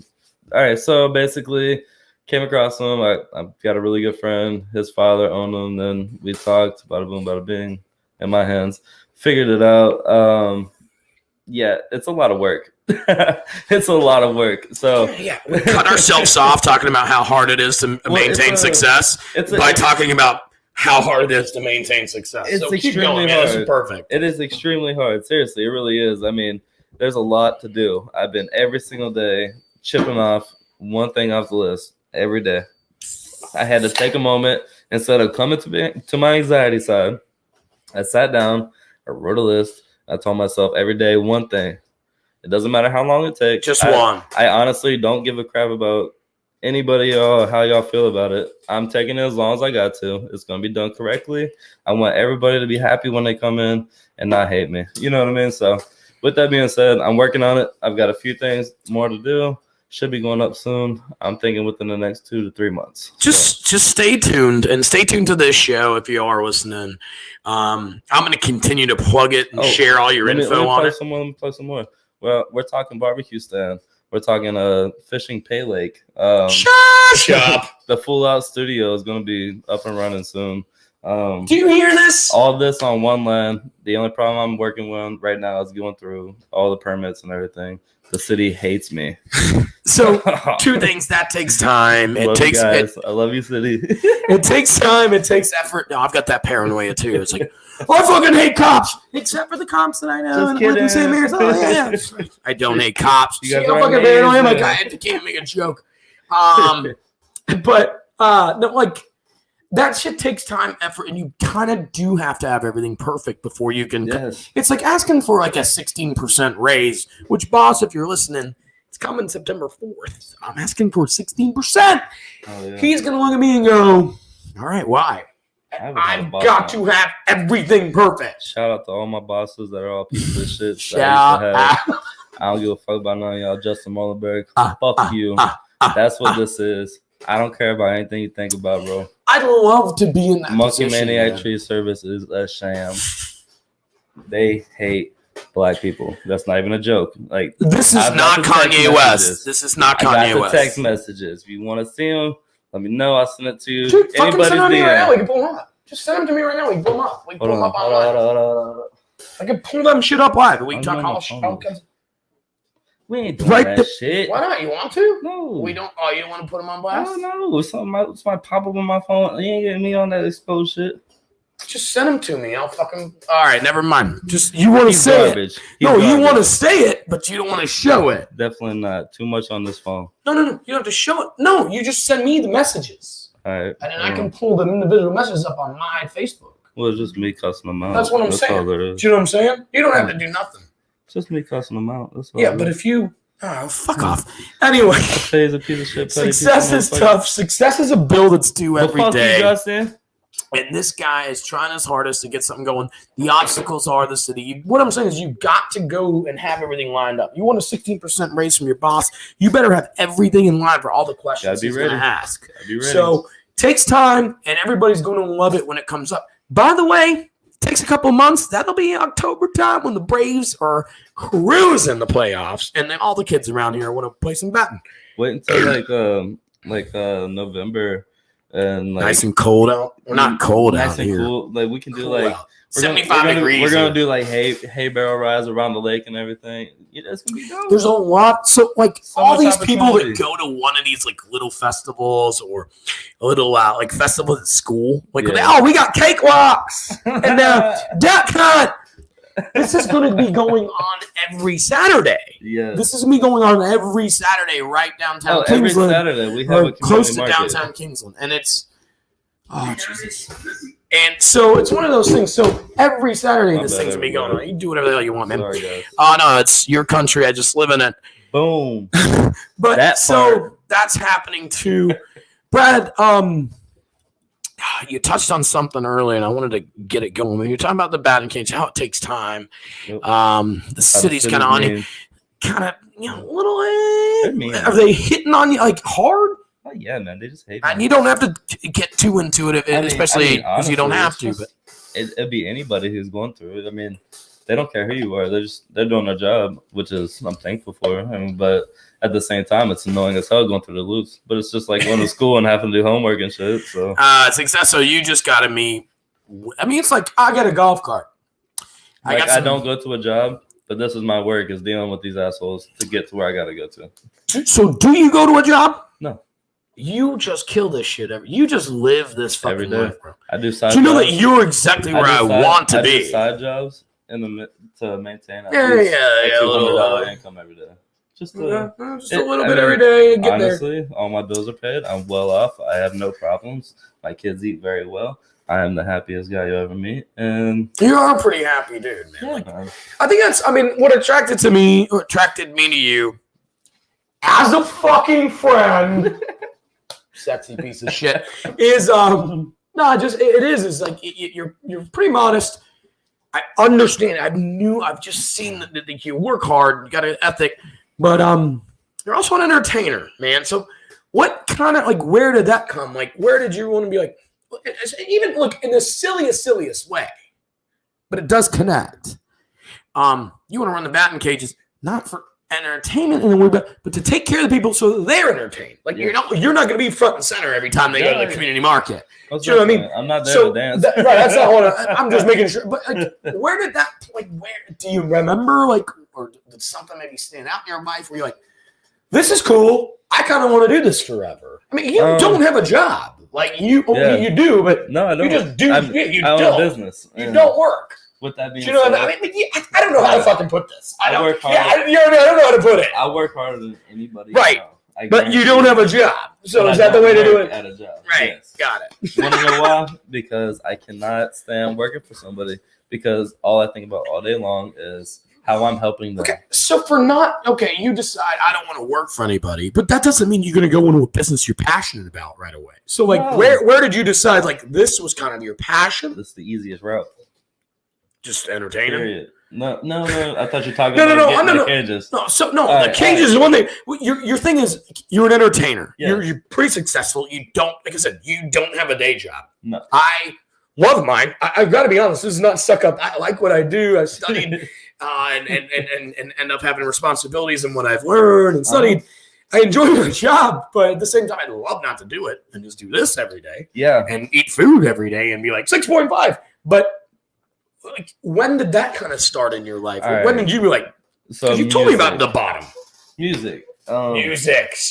right, so basically came across him. I've got a really good friend. His father owned them. Then we talked, bada boom, bada bing, in my hands. Figured it out. Yeah, it's a lot of work. It's a lot of work. So we cut ourselves off talking about how hard it is to maintain success by talking about how hard it is to maintain success. It's so extremely hard. This is perfect. It is extremely hard. Seriously, it really is. I mean, there's a lot to do. I've been every single day chipping off one thing off the list every day. I had to take a moment instead of coming to my anxiety side. I sat down, I wrote a list. I told myself every day one thing. It doesn't matter how long it takes. Just one. I honestly don't give a crap about anybody or how y'all feel about it. I'm taking it as long as I got to. It's going to be done correctly. I want everybody to be happy when they come in and not hate me. You know what I mean? So with that being said, I'm working on it. I've got a few things more to do. Should be going up soon. I'm thinking within the next 2 to 3 months. Just stay tuned and stay tuned to this show if you are listening. I'm going to continue to plug it and share all your info on it. Let me play some more. Well, we're talking barbecue stand. We're talking fishing pay lake. Shut up. The full out studio is going to be up and running soon. Do you hear this? All this on one land. The only problem I'm working with right now is going through all the permits and everything. The city hates me. So 2 things that takes time. It love takes you guys. I love you, City. it takes time. It takes effort. No, I've got that paranoia too. It's like, I fucking hate cops, except for the cops that I know. Just and live in kidding. St. Mary's. Oh yeah, I don't hate cops. You See guys how are fucking paranoid I am? Like, amazing. I can't make a joke. But no, like that shit takes time, effort, and you kind of do have to have everything perfect before you can. Yes. It's like asking for like a 16% raise. Which, boss, if you're listening, it's coming September 4th. I'm asking for 16%. Oh, yeah. He's gonna look at me and go, "All right, why? haven't had a I've boss got now. to have everything perfect." Shout out to all my bosses that are all pieces of shit. Shout out. I don't give a fuck about none of y'all. Justin Mullenberg, fuck you. That's what this is. I don't care about anything you think about, bro. I'd love to be in that Monkey position. Maniac Man. Tree Service is a sham. They hate black people. That's not even a joke. Like, This is I've got not the text Kanye West. messages. This is not I got Kanye the West. text messages. If you want to see them, let me know. I'll send it to you. Dude, fucking Anybody's send them to me right now. DM. We can pull them up. Just send them to me right now. We can pull them up. We can pull them up online. Hold on. I can pull them shit up live. We can I'm talk on all my shit. phone. We ain't doing Right that the- shit. Why not? You want to? No. We don't. Oh, you don't want to put them on blast? Oh, no. Something might pop up on my phone. You ain't getting me on that exposed shit. Just send them to me. I'll fucking. All right, never mind. Just you want to He's say garbage. it. He's No, you garbage. want to say it, but you don't want to show it. Definitely not. Too much on this phone. No. You don't have to show it. No, you just send me the messages, All right. and then I can pull the individual messages up on my Facebook. Well, it's just me cussing them out. That's what I'm That's saying. all there Do is. you know what I'm saying? You don't have to do nothing. It's just me cussing them out. That's all. Yeah, but if you, fuck off. Anyway, say he's a piece of shit. petty success piece is of motherfucker. tough. Success is a bill that's due Well, every fuck day. you, Justin. And this guy is trying his hardest to get something going. The obstacles are the city. What I'm saying is you got to go and have everything lined up. You want a 16% raise from your boss, you better have everything in line for all the questions Gotta be he's going to ready. ask. Gotta be ready. So takes time, and everybody's going to love it when it comes up. By the way, takes a couple months. That'll be October time when the Braves are cruising the playoffs, and then all the kids around here want to play some batting. Wait until November and like Nice and cold out. Well, not cold nice out and here. cool. Like we can do Cool like out. we're gonna- 75 degrees. We're gonna here. do like hay barrel rides around the lake and everything. Yeah, that's gonna be dope. There's a lot. So, like, So all much these people that opportunity. go to one of these, like, little festivals or little, like, festivals at school. Like, Yeah. we got cakewalks and duck hunt. This is going to be going on every Saturday. Yeah. This is going to be going on every Saturday right downtown every Kingsland. Saturday we have Or a close community to market. downtown Kingsland. And it's, oh, Jesus. And so it's one of those things. So every Saturday, My this bad, thing's going to be going on. everybody. You can do whatever the hell you want, man. Sorry, guys. Oh, no, it's your country. I just live in it. Boom. But That so part. that's happening too. Brad, you touched on something earlier, and I wanted to get it going. When you're talking about the batting cage, how it takes time. Yep. The city's kind of on you, kind of, a little. They're mean. Are they hitting on you like hard? Oh, yeah, man. They just hate And me. you don't have to get too into it, especially if honestly, you don't have it's to. just- But It'd be anybody who's going through it. I mean, they don't care who you are. They're doing their job, which is I'm thankful for. But at the same time, it's annoying as hell going through the loops. But it's just like going to school and having to do homework and shit. So success. So you just got to me. I mean, it's like I got a golf cart. I don't go to a job, but this is my work is dealing with these assholes to get to where I gotta go to. So do you go to a job? No. You just kill this shit you just live this fucking Every day. life, bro. I do side Do you know jobs. that you're exactly where I want to I do be? side jobs to maintain Yeah, at least yeah, a a little, $200 income every day. Just Yeah, to, just a little bit every day to get there. honestly, all my bills are paid. I'm well off. I have no problems. My kids eat very well. I am the happiest guy you ever meet. And You are a pretty happy dude, man. Like, man, I think what attracted me to you as a fucking friend, sexy piece of shit, is it's like you're pretty modest. I understand. I've just seen that you work hard, you got an ethic, but you're also an entertainer, man. So what kind of where did that come? Like, where did you want to be like? Even look in the silliest way, but it does connect. You want to run the batting cages not for entertainment in a way, but to take care of the people so that they're entertained. Like you're not going to be front and center every time they go to the community market. Do you know what I mean? I'm not there to dance. Right, that's not what I'm just making sure. But where did that where do you remember or did something maybe stand out in your life where you're like, this is cool. I kind of want to do this forever. I mean, you don't have a job. Like, you do, but no, I don't. You just do. You I own don't. a business. You don't work. With that being said, I don't know how to fucking put this. I don't know how to put it. I work harder than anybody. Right. But you don't have a job. So is that the way to do it? At a job. Right. Yes. Got it. Want to know why? Because I cannot stand working for somebody because all I think about all day long is how I'm helping them. Okay. So you decide I don't want to work for anybody, but that doesn't mean you're going to go into a business you're passionate about right away. So where did you decide this was kind of your passion? This is the easiest route. Just entertaining? Period. No. I thought you were talking about the cages. The cages is one thing. Your thing is you're an entertainer. Yeah. You're pretty successful. You don't, like I said, you don't have a day job. No. I love mine. I've got to be honest. This is not stuck up. I like what I do. I studied and end up having responsibilities in what I've learned and studied. I enjoy my job, but at the same time, I'd love not to do it and just do this every day. Yeah. And eat food every day and be like 6.5. But when did that kind of start in your life? Right. When did you be like? So you told me about the bottom. Music.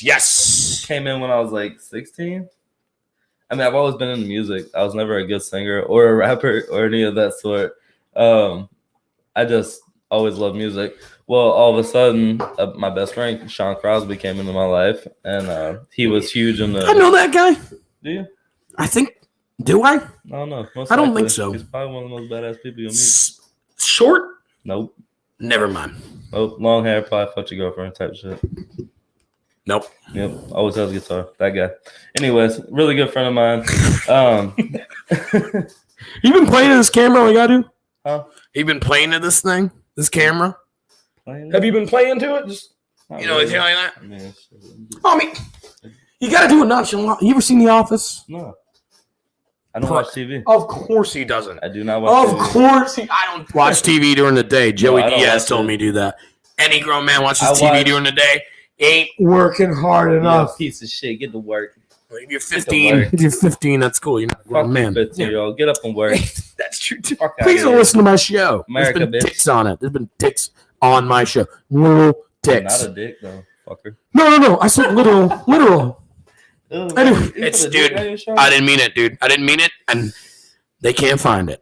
Yes. Came in when I was like 16. I mean, I've always been into music. I was never a good singer or a rapper or any of that sort. I just always loved music. Well, all of a sudden, my best friend, Sean Crosby, came into my life, and he was huge in the... I know that guy. Do you? I think... Do I? I don't know. I don't think so. He's probably one of the most badass people you'll meet. Short? Nope. Never mind. Oh, long hair, probably fuck your girlfriend type shit. Nope. Yep. Always has a guitar. That guy. Anyways, really good friend of mine. You been playing in this camera like I do? Huh? You been playing to this thing? This camera? Have you been playing to it? Just anything like that? I mean, you got to do it nonchalant. You ever seen The Office? No. I don't watch TV. Of course he doesn't. I do not watch TV. Of course I don't watch TV during the day. Joey Diaz told me to do that. Any grown man watches TV during the day ain't working hard enough. Yeah, piece of shit. Get to work. If you're 15, that's cool. You're not a grown man. 15-year-old. Get up and work. That's true too. Please don't listen to my show. America, There's been bitch. dicks on it. There's been dicks on my show. Little dicks. Not a dick though, fucker. No. I said literal. Anyway, It's dude. I didn't mean it, dude. I didn't mean it, and they can't find it.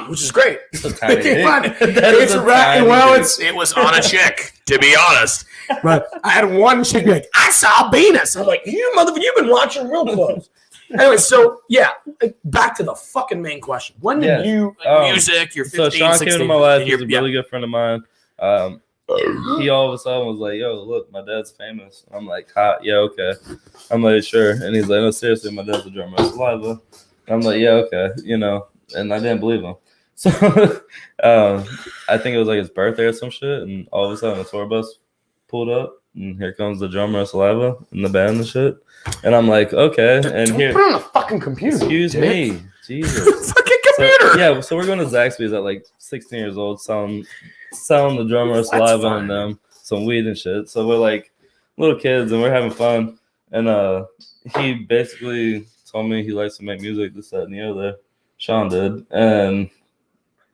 Which is great. They can't find it. It's right. Well, it was on a chick, to be honest. But I had one chick be like, "I saw Venus." I'm like, "You motherfucker, you've been watching real close." Anyway, so yeah, back to the fucking main question. When did you music? You're 15, so Sean 16, came into my life. He's a really good friend of mine. He all of a sudden was like, "Yo, look, my dad's famous." I'm like, "Yeah, okay." I'm like, "Sure," and he's like, "No, seriously, my dad's a drummer at Saliva." I'm like, "Yeah, okay," and I didn't believe him. So I think it was like his birthday or some shit, and all of a sudden a tour bus pulled up, and here comes the drummer of Saliva and the band and shit, and I'm like, "Okay," and don't here, put it on the fucking computer. Excuse me, Jesus, fucking computer. So we're going to Zaxby's at like 16 years old, selling the drummer of Saliva and them some weed and shit. So we're like little kids and we're having fun. And he basically told me he likes to make music, this, that, and the other. Sean did. And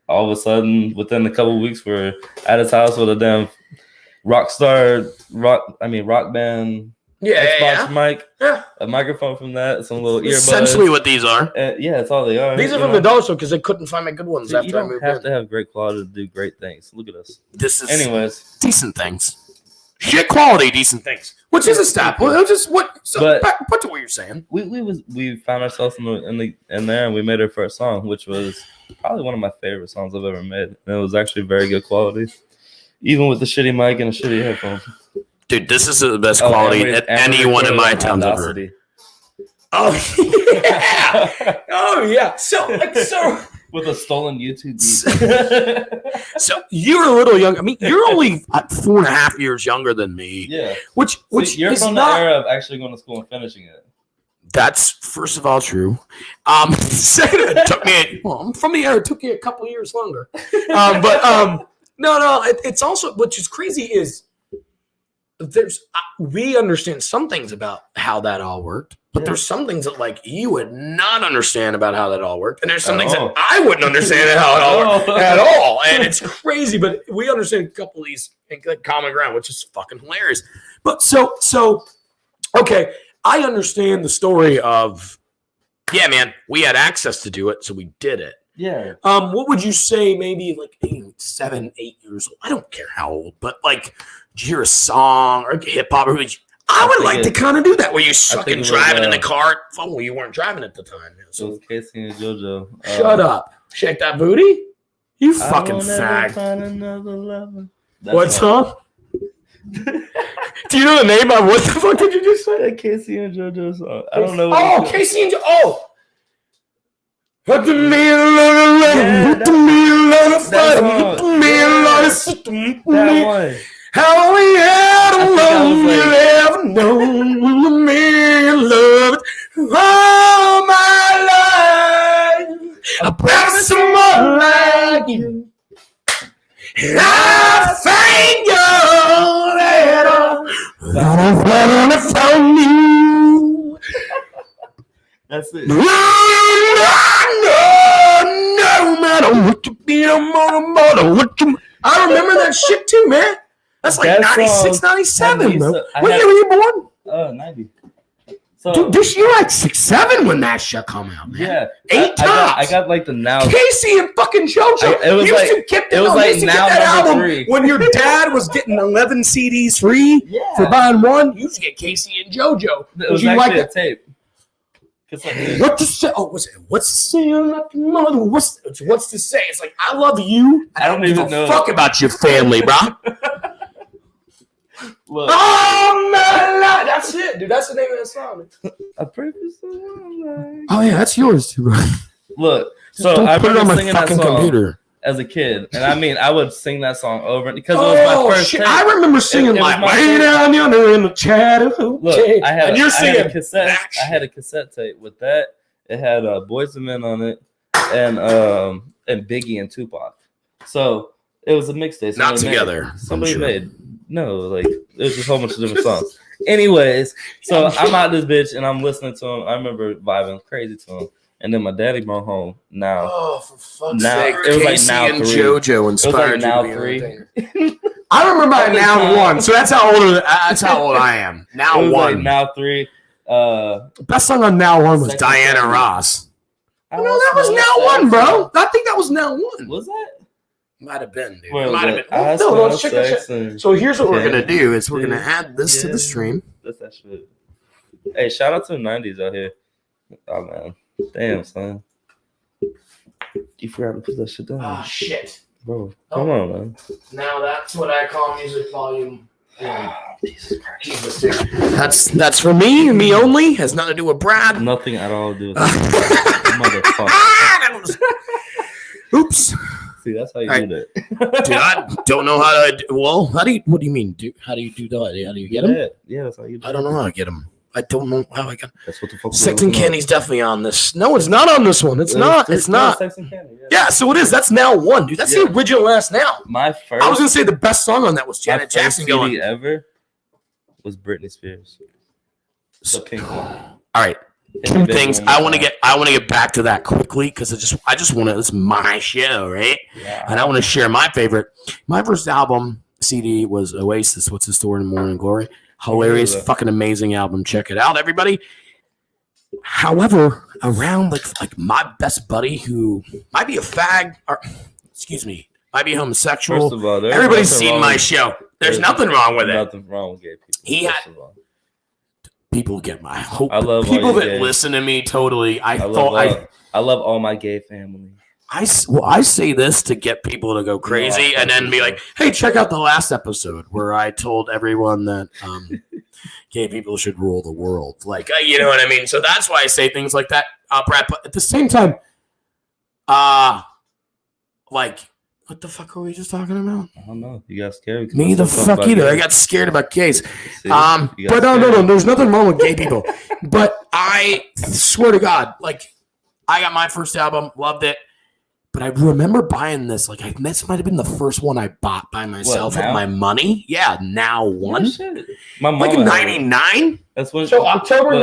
all of a sudden, within a couple of weeks, we're at his house with a damn rock band Xbox mic, a microphone from that, some little earbuds. Essentially what these are. Yeah, that's all they are. These are from the dollar store because they couldn't find my good ones after I moved in. You don't have to have great quality to do great things. Look at us. Anyways, decent things. Shit quality, decent things. Which is a step. Well, just what? So back to what you're saying. We found ourselves in there and we made our first song, which was probably one of my favorite songs I've ever made. And it was actually very good quality, even with the shitty mic and the shitty headphones. Dude, this is the best quality that anyone in my town's ever heard. Oh yeah, oh yeah. So with a stolen YouTube beat. So you're a little young. I mean, you're only 4.5 years younger than me. Yeah. Which you're is from the era of actually going to school and finishing it. That's first of all true. Second, it took me. I'm from the era. It took you a couple years longer. No. It's also, which is crazy is we understand some things about how that all worked, but there's some things that like you would not understand about how that all worked, and there's some things that I wouldn't understand how it all worked at all, and it's crazy. But we understand a couple of these in common ground, which is fucking hilarious. But so okay, I understand the story of yeah, man, we had access to do it, so we did it. Yeah. What would you say? Maybe like 7, 8 years old. I don't care how old, but like, did you hear a song or hip hop? I would like to kind of do that. Were you fucking driving in the car? Oh, you weren't driving at the time. So it was Casey and JoJo. Shut up! Shake that booty. You fucking fag. What song? Do you know the name of what the fuck did you just say? That Casey and JoJo song. I don't know. Oh, Casey and JoJo. Oh. What the man That one. How we had alone, you never known the man loved all my life. I found someone like you, and I thank you that I found you. That's it. No matter what you be, no matter what you. I remember that shit too, man. That's like 96, 97, bro. What year were you born? 90. So, dude, this year like 6, 7 when that shit come out, man. Yeah. 8 times. I got like the now. Casey and fucking JoJo. It was like now number 3. When your dad was getting 11 CDs free for buying one, you used to get Casey and JoJo. It was actually a tape. What to say? Oh, what's to say? Mother? What's to say? It's like I love you. I don't even know. Fuck about your family, bro. Look. Oh my God, that's it, dude. That's the name of the song. A purpose. Oh yeah, that's yours too, bro. Look, so don't I put it on remember my singing that fucking song computer as a kid, and I mean, I would sing that song over because it was my first. Shit. Tape. I remember singing like "Way Down Yonder in the Chattahoochee." Look, I had singing a cassette. I had a cassette tape with that. It had Boyz II Men on it, and Biggie and Tupac. So it was a mixtape. Not together. Somebody made. No, like it was just a whole bunch of different songs. Anyways, so I'm out this bitch and I'm listening to him. I remember vibing crazy to him. And then my daddy brought home now. Oh, for fuck's now, sake. It was Casey like now and 3. JoJo inspired now you to 3. I remember by now 1, so that's how old I am. Now it was 1. Like now 3. Best song on now 1 was Diana Ross. No, that was now 1, bro. I think that was now 1. Was that? Might have been, dude. Well, Might have been. No, let's check this shit. So here's what we're gonna do: is we're gonna add this to the stream. That's that shit. Hey, shout out to the '90s out here. Oh man, damn son, you forgot to put that shit down. Oh shit, bro. Come on, man. Now that's what I call music volume. Jesus Christ. That's for me only. Has nothing to do with Brad. Nothing at all to do with motherfucker. Oops. See, that's how you do that. Dude, I don't know how to. Well, what do you mean? How do you do that? How do you get them? Yeah, that's how you do it. I don't know how to get them. I don't know how I got. That's what the fuck. Sexton Candy's definitely on this. No, it's not on this one. It's not. It's not. Yeah, so it is. That's now 1, dude. That's the original last now. My first. I was gonna say the best song on that was Janet Jackson going. CD ever was Britney Spears. The pink one. All right. 2 things I want to get back to that quickly because I just want to. It's my show, right? Yeah. And I want to share my favorite. My first album CD was Oasis. What's the Story in Morning Glory? Hilarious, fucking amazing album. Check it out, everybody. However, around like my best buddy who might be a fag or might be homosexual. First of all, everybody's seen my show. There's nothing wrong with it. Nothing wrong with gay people. People get my hope. I love people that listen to me totally. I love all my gay family. I say this to get people to go crazy and then be like, hey, check out the last episode where I told everyone that gay people should rule the world. Like, you know what I mean? So that's why I say things like that, Brad. But at the same time, like, what the fuck were we just talking about? I don't know. You got scared. Me the fuck either. Gays. I got scared about gays. But no. There's nothing wrong with gay people. But I swear to God, like, I got my first album, loved it. But I remember buying this. Like, this might have been the first one I bought by myself with my money. Yeah, now one. Oh, shit. My mom like in 99? That's when. So October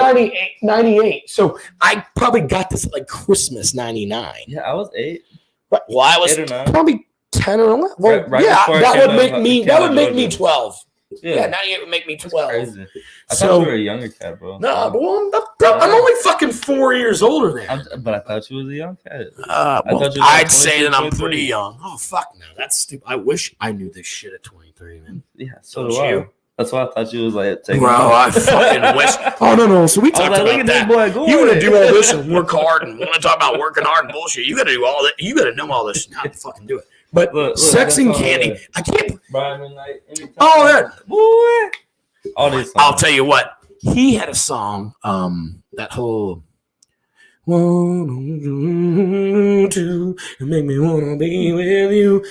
98. So I probably got this at like Christmas 99. Yeah, I was 8. But, well, I was probably 10 or 11. Well, right yeah, that would make me 12. Yeah, 98 would make me 12. Crazy. I thought you were a younger cat, bro. No, well, I'm only fucking 4 years older than you. But I thought you was a young cat. I'd say that I'm pretty young. Oh, fuck no. That's stupid. I wish I knew this shit at 23, man. Yeah, so do I. That's why I thought you was like taking. Bro, I fucking wish. Oh, no. So we talked about that. You want to do all this and work hard and want to talk about working hard and bullshit. You got to do all that. You got to know all this and how to fucking do it. But look, Sex and Candy, I can't. Brian Midnight. Oh, that boy. All these songs. I'll tell you what. He had a song. That whole. To make me wanna be with you.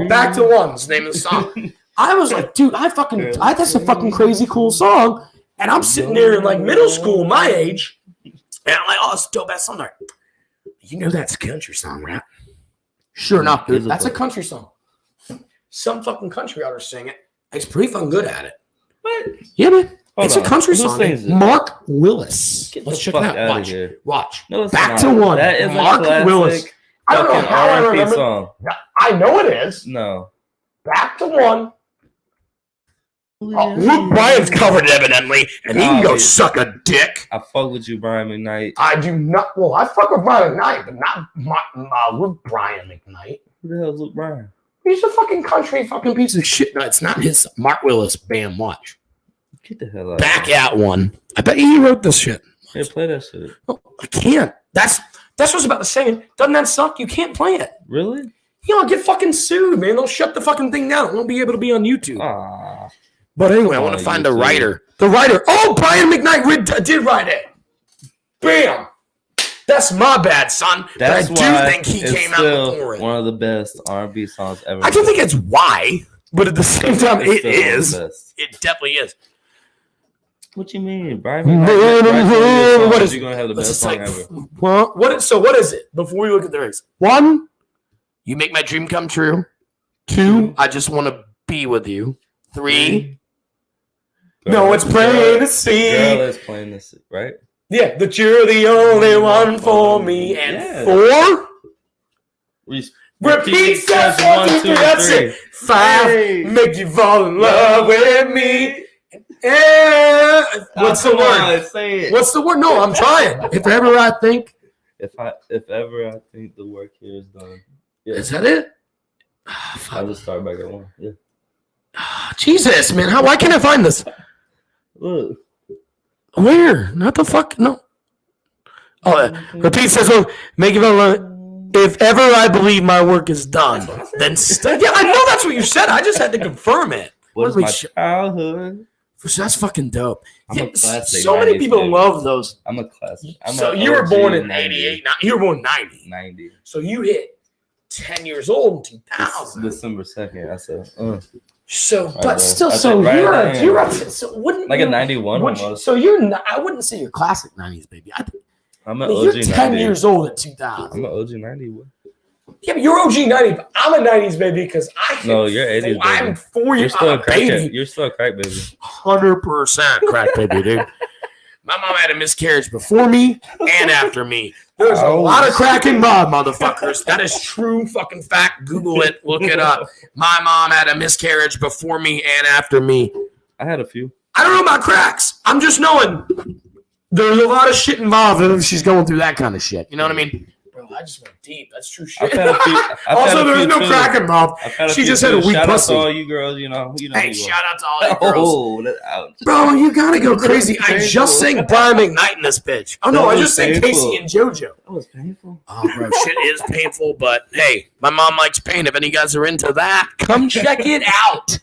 Back to One's the name of the song. I was like, dude, that's a fucking crazy cool song. And I'm sitting there in like middle school, my age, and I'm like, oh, it's the dope ass song. Like, you know that's a country song, right? Sure enough, dude, that's a country song. Some fucking country artist sing it. He's pretty fucking good at it. What? Yeah, man. It's a country song. Mark Willis. Let's check it out. Watch. No, Back to One. That is Mark Willis. I don't know how I remember. Song. I know it is. No. Back to One. Oh, Luke Bryan's covered evidently, and he can go suck a dick. I fuck with you, Brian McKnight. I do not. Well, I fuck with Brian McKnight, but not Luke Bryan McKnight. Who the hell is Luke Bryan? He's a fucking country fucking piece of shit. No, it's not his. Mark Willis. Bam, watch. Get the hell out. Back at One. I bet he wrote this shit. Yeah, play that shit. Oh, I can't. That's what I was about to say. Doesn't that suck? You can't play it. Really? You know, get fucking sued, man. They'll shut the fucking thing down. It won't be able to be on YouTube. Ah. But anyway, I want to find a writer. The writer. Oh, Brian McKnight did write it. Bam. That's my bad, son. That's but I do think he came out before it. One of the best R&B songs ever. I don't think it's why, but at the same time, it is. It definitely is. What you mean, Brian McKnight? What is you gonna have the best song ever? Well, what is it? Before we look at the lyrics, 1, you make my dream come true. 2, I just want to be with you. 3. No, it's plain to see. Girl is plain to see, right? Yeah, that you're the only one for me. And 4. Repeat steps 1, 2, 3. That's it. 5. Make you fall in love with me. What's the word? Say it. What's the word? No, I'm trying. If ever I think the work here is done. Yeah. Is that it? I'll just start back at 1. Yeah. Jesus, man. Why can't I find this? Look. Where? Not the fuck. No. Oh, repeat says, well, make it if ever I believe my work is done, then yeah, I know that's what you said. I just had to confirm it. What's my childhood? That's fucking dope. I'm a classic. So many people love those. I'm a classic. So you were born in 88. You were born 90. 90. So you hit 10 years old in 2000. December 2nd. I said, So, right but there. still, so you're so wouldn't like a 91 almost. So you're not, I wouldn't say you're classic 90s baby. I'm an OG you're 10 90. years old at 2000. I'm an OG 90. Yeah, but you're OG 90. But I'm a 90s baby because No, you're 80s baby. I'm 4 years old. baby. You're still a crack baby. 100% crack baby, dude. My mom had a miscarriage before me and after me. There's a lot of crack in my motherfuckers. That is true fucking fact. Google it. Look it up. My mom had a miscarriage before me and after me. I had a few. I don't know about cracks. I'm just knowing there's a lot of shit involved if she's going through that kind of shit. You know what I mean? Bro, I just went deep. That's true shit. Also, there's no crack involved. She just had a weak pussy. Shout out to all you girls, you know. Hey, shout out to all you girls. Ouch. Bro, you gotta go crazy. I just sang Brian McKnight in this bitch. Oh, no, I just sang Casey and JoJo. That was painful. Oh, bro, shit is painful, but hey, my mom likes pain. If any guys are into that, come check it out.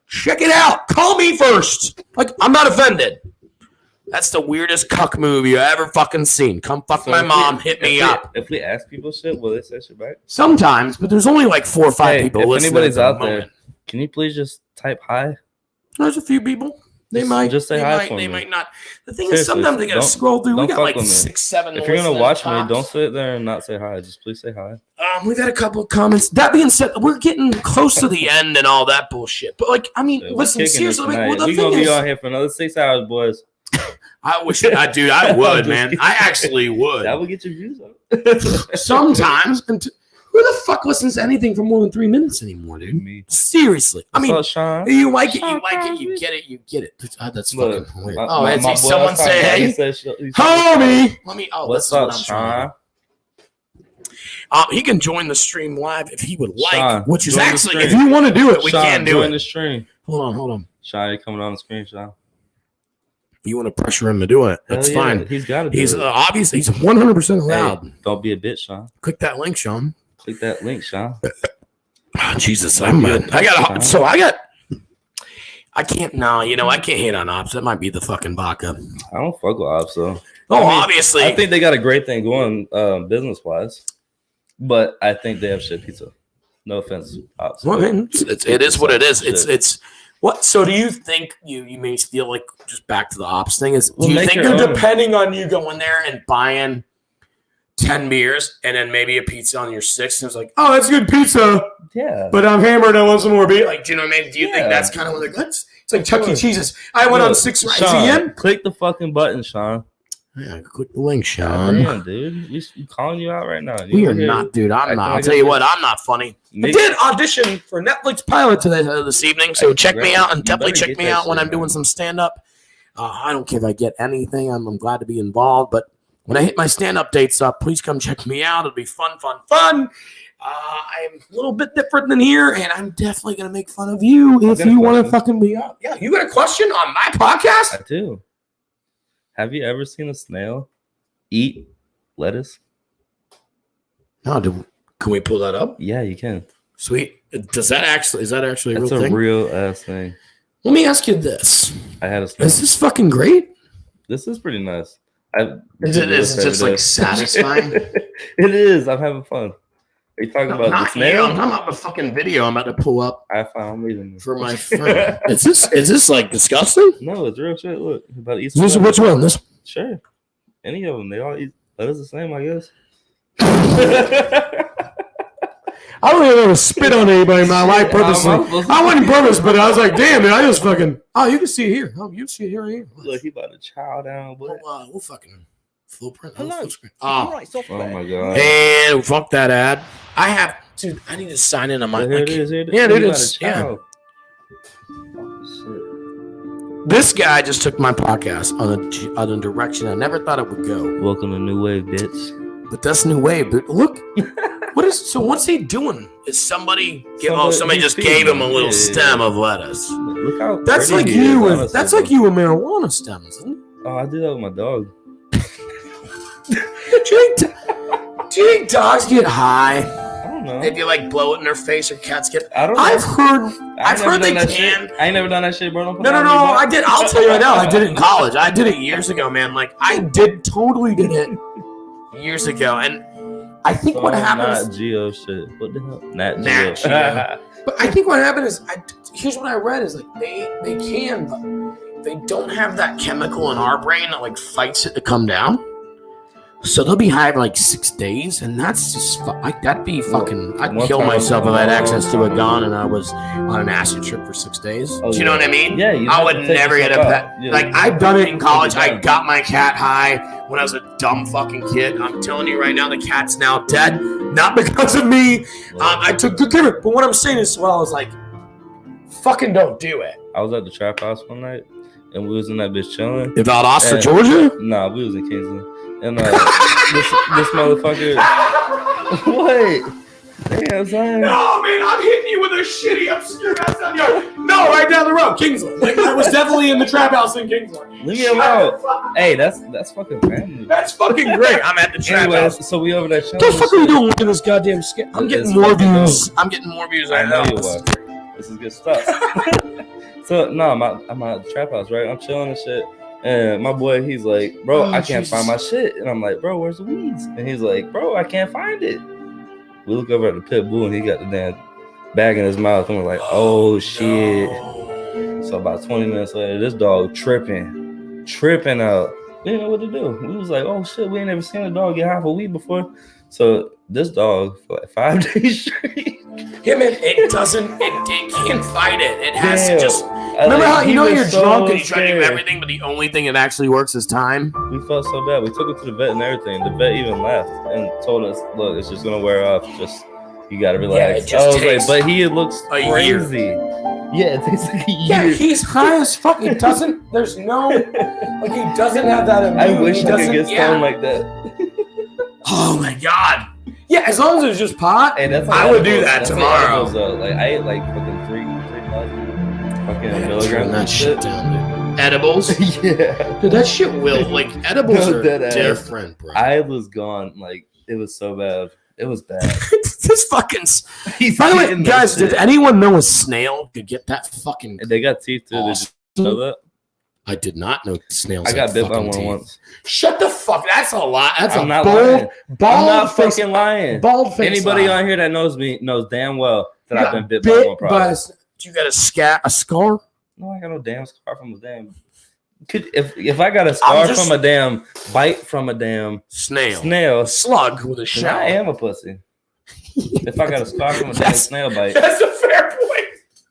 Check it out. Call me first. Like, I'm not offended. That's the weirdest cuck move you ever fucking seen. Come fuck my mom, hit me up. If we ask people shit, will they say shit back? Sometimes, but there's only like 4 or 5 people listening. If anybody's out there, can you please just type hi? There's a few people. They might. Just say hi for They me. might not. The thing Seriously, is, sometimes they gotta scroll through. We got like 6, 7. If you're gonna listeners watch me, tops. don't sit there and not say hi. Just please say hi. We've had a couple of comments. That being said, we're getting close to the end and all that bullshit. But like, I mean, listen, seriously, well, the we're thing gonna be is, on here for another 6 hours, boys. I wish, I would, man. I actually would. That would get your views up. Sometimes. Who the fuck listens to anything for more than 3 minutes anymore, dude? Me. Seriously. I mean, Sean? you like it, you get it. That's Look, fucking weird. my boy, someone say, hey, he said, homie. Let me. What's up, Sean? He can join the stream live if he would like, Sean, which is actually, if you want to do it, we can do join it. the stream. Hold on. Sean, you're coming on the screen, Sean. You want to pressure him to do it? That's fine. He's got to do He's it. obviously he's 100% allowed. Hey, don't be a bitch, Sean. Click that link, Sean. Click that link, Sean. Oh, Jesus, I can't. No, I can't hate on Ops. That might be the fucking vodka. I don't fuck with Ops, though. Obviously. I think they got a great thing going business-wise, but I think they have shit pizza. No offense, Ops. Well, man, it is what it is. It's what. So do you think you may feel like, just back to the Ops thing, is do you think they're depending on you going there and buying 10 beers and then maybe a pizza on your 6th, and it's like, oh, that's good pizza. Yeah. But I'm hammered. I want some more beer. Like, do you know what I mean? Do you think that's kind of what they're good? It's like Chuck E. Cheese's. I went on 6 rides again. Click the fucking button, Sean. Yeah, click the link, Sean. Damn, dude. We're calling you out right now. We are not, dude. I'm not. I'll tell you what, I'm not funny. I did audition for Netflix pilot today this evening, so check me out and definitely check me out when I'm doing some stand-up. I don't care if I get anything. I'm glad to be involved, but when I hit my stand-up dates up, please come check me out. It'll be fun. I'm a little bit different than here, and I'm definitely going to make fun of you if you want to fucking be up. Yeah, you got a question on my podcast? I do. Have you ever seen a snail eat lettuce? No, can we pull that up? Yeah, you can. Sweet. Is that actually a real thing? That's a real ass thing. Let me ask you this. I had a snail. Is this fucking great? This is pretty nice. It is just like satisfying. It is. I'm having fun. Are you talking about the snail? I'm about the fucking video I'm about to pull up. I'm reading for my friend. Is this like disgusting? No, it's real shit. Look, about to eat which one? This? Sure. Any of them. They all eat lettuce the same, I guess. I don't even ever spit on anybody in my life purposely. I wasn't purpose, but I was like, damn, man, I just fucking. Oh, you can see it here. Oh, you see it here. Look, he about to chow down, boy. We'll fucking full print. Hello. Screen. Oh my god. And fuck that ad. I need to sign in on my. Here it is. Yeah, dude, it's yeah. This guy just took my podcast on a direction I never thought it would go. Welcome to New Wave, bitch. But that's New Wave, dude. Look. What's he doing? Is somebody just gave him a little stem of lettuce. Look how that's like you with marijuana stems, isn't it? Oh, I do that with my dog. Do you think dogs get high? I don't know. If you like blow it in their face, or cats get. I don't know. I've heard they can. I ain't never done that shit, bro. No. I did. I'll tell you right now. I did it in college. I did it years ago, man. Like I totally did it years ago, and I think what happened is Nat Geo shit. What the hell? Nat Geo. But I think what happened is here's what I read is like they can, but they don't have that chemical in our brain that like fights it to come down. So they'll be high for like 6 days, and that's just that'd be fucking. I'd kill myself if I had access to a gun and I was on an acid trip for 6 days. Do you know what I mean? Yeah, I would never get a pet. Yeah. Like I've done it in college. I got my cat high when I was a dumb fucking kid. I'm telling you right now, the cat's now dead, not because of me. I took good care of it. But what I'm saying is, I was like, fucking don't do it. I was at the trap house one night, and we was in that bitch chilling. In Valdosta, Georgia? Nah, we was in Kingsland. And this motherfucker. What? Damn, son. No, man, I'm hitting you with a shitty obscure ass down yard. No, right down the road, Kingsland. Like, I was definitely in the trap house in Kingsland. Leave me alone. Hey, that's fucking family. That's fucking great. I'm at the trap house. So we over there chilling. What the fuck are you doing with this goddamn skit? I'm getting more views. I'm getting more views. I know you are. This is good stuff. So no, I'm at the trap house, right? I'm chilling and shit. And my boy, he's like, bro, I can't find my shit. And I'm like, bro, where's the weeds? And he's like, bro, I can't find it. We look over at the pit bull, and he got the damn bag in his mouth. And we're like, oh, shit. So about 20 minutes later, this dog tripping out. We didn't know what to do. We was like, oh shit, we ain't never seen a dog get half a week before. So this dog for like 5 days straight. Yeah, man, it can't fight it. It has to just. Remember Remember how you're so drunk and you try to do scared. everything, but the only thing that actually works is time? We felt so bad. We took him to the vet and everything. The vet even laughed and told us, look, it's just gonna wear off. Just you gotta relax. it just I was takes like, but he looks a year. crazy. Yeah, it takes like a year. Yeah, he's high as fuck. He doesn't. There's no. Like, he doesn't have that immune. I wish he I could get doesn't- stoned like that. Oh my god. Yeah, as long as it's just pot, Hey, that's I would do that that's tomorrow. Edibles, though. Like I ate like fucking 3 fucking Man, milligrams turn of that shit down, dude. Edibles? Yeah. Dude, that shit will. Like, edibles No, are dead ass. different, bro. I was gone. Like it was so bad. It was bad. This fucking. He's By the way, eating that guys, shit. did anyone know a snail could get that fucking. They got teeth too. Did you know that? I did not know snails. I got had bit by fucking one teeth. once. Shut the fuck. That's a lot. That's I'm a not bold, lying. I'm bald not face. fucking lying. Bald face. Anybody lie. on here that knows me knows damn well that You I've been got bit by one problem. Do you got a scar? No, I got no damn scar from a damn. If I got a scar just- from a damn bite from a damn Snail. snail, Slug with a then shell. I am a pussy. If I got a scar from a damn That's- snail bite, That's a fair point.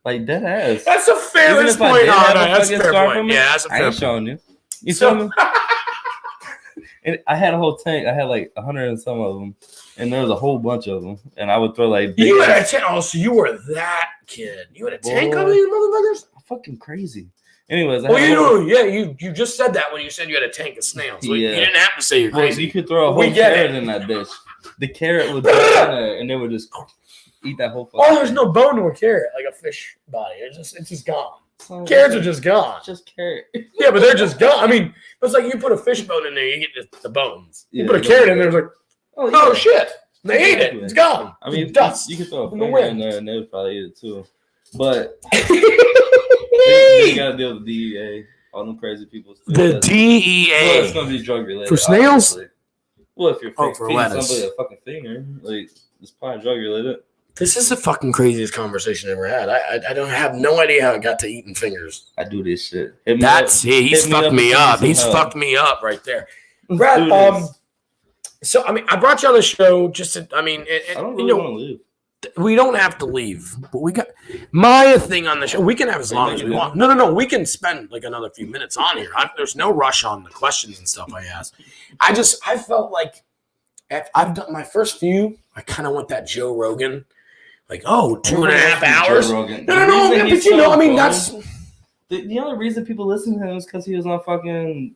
like dead ass. That's a fair Even if I point. did have a That's a fucking fair scar point. from it, Yeah, that's a I fair ain't point. showing you. You So- feel me? And I had a whole tank. I had like 100 and some of them, and there was a whole bunch of them. And I would throw like You big had a ass- tank. Oh, so you were that kid. You had a tank Boy. of these motherfuckers? fucking crazy. Anyways, I Well, had a you whole- know, yeah, you just said that when you said you had a tank of snails. So Yeah. You didn't have to say you're Well, crazy. you could throw a We whole get carrot it. in that bitch. The carrot would be in there, and they would just eat that whole. Oh, there's no bone to a carrot, like a fish body. It's just gone. no Carrots are just gone. just carrot. Yeah, but they're just gone. I mean, it's like you put a fish bone in there, you get the bones. You Yeah, put a you carrot don't in there, it's like, Oh, oh shit, they ate it. Exactly. It's gone. I mean, dust. you could throw a in the finger in wind. there, and they would probably eat it too. But they gotta deal with DEA, all them crazy people. The Well, it's DEA. gonna be drug related For snails? obviously. Well, if you're Oh, for feeding lettuce. somebody a fucking finger, like it's probably drug related. This is the fucking craziest conversation I ever had. I don't have no idea how it got to eating fingers. I do this shit. Hit me That's up. he's Hit me fucked up me and up. give me He's some help. fucked me up right there. Let's Brad, do this. so I mean, I brought you on the show just to, I mean, I don't you really know, want to leave. we don't have to leave, but we got my thing on the show. We can have as long as we want. No. We can spend like another few minutes on here. There's no rush on the questions and stuff I ask. I felt like I've done my first few. I kind of went that Joe Rogan, like 2.5 hours. Joe Rogan. No, The reason but he's you know, so I mean, boring- that's the only reason people listen to him is because he was on fucking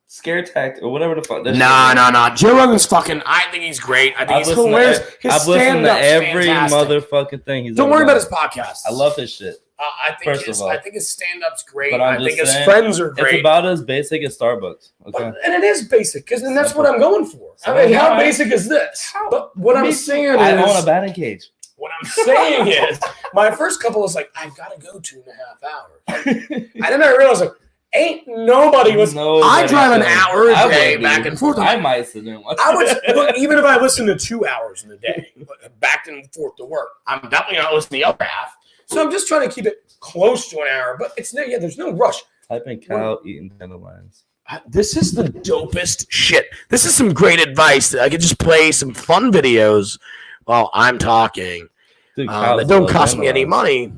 Scare Tactic or whatever the fuck. that no. shit is. Joe Rogan's fucking. I think he's great. I think I've he's listened to hilarious. ev- His I've listened to stand-up's every fantastic. motherfucking thing he's Don't ever worry about done. his podcast. I love his shit. I think First of all. I think his stand-up's great. But I I'm think just his saying, friends are It's great. about as basic as Starbucks. Okay. And it is basic, because then that's what I'm going for. I mean, how basic is this? But what I'm saying I own a is, batting cage. what I'm saying is, my first couple was like, I've got to go 2.5 hours. And then I realized, like, ain't nobody was. I drive an hour a day back and forth. I might sit there and watch. I would look, even if I listen to 2 hours in a day, back and forth to work, I'm definitely not listening to the other half. So I'm just trying to keep it close to an hour, but it's no, there's no rush. Type in cow eating dandelions. This is the dopest shit. This is some great advice that I could just play some fun videos while I'm talking. Dude, That don't cost me any money.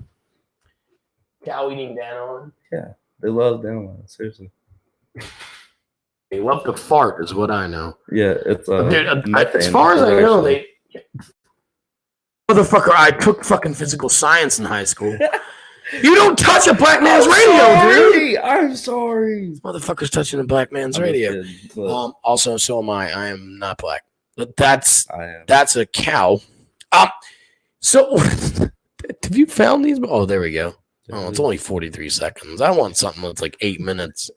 Cow eating dandelion. Yeah, they love dandelions. Seriously. They love to fart, is what I know. Yeah, it's Dude, methane, as far as I know, actually. motherfucker, I took fucking physical science in high school. You don't touch a black man's radio, dude. I'm sorry. Motherfucker's touching a black man's I'm just radio. kidding, but Also, so am I. I am not black. But that's I am. That's a cow. So have you found these? Oh, there we go. Oh, it's only 43 seconds. I want something that's like 8 minutes.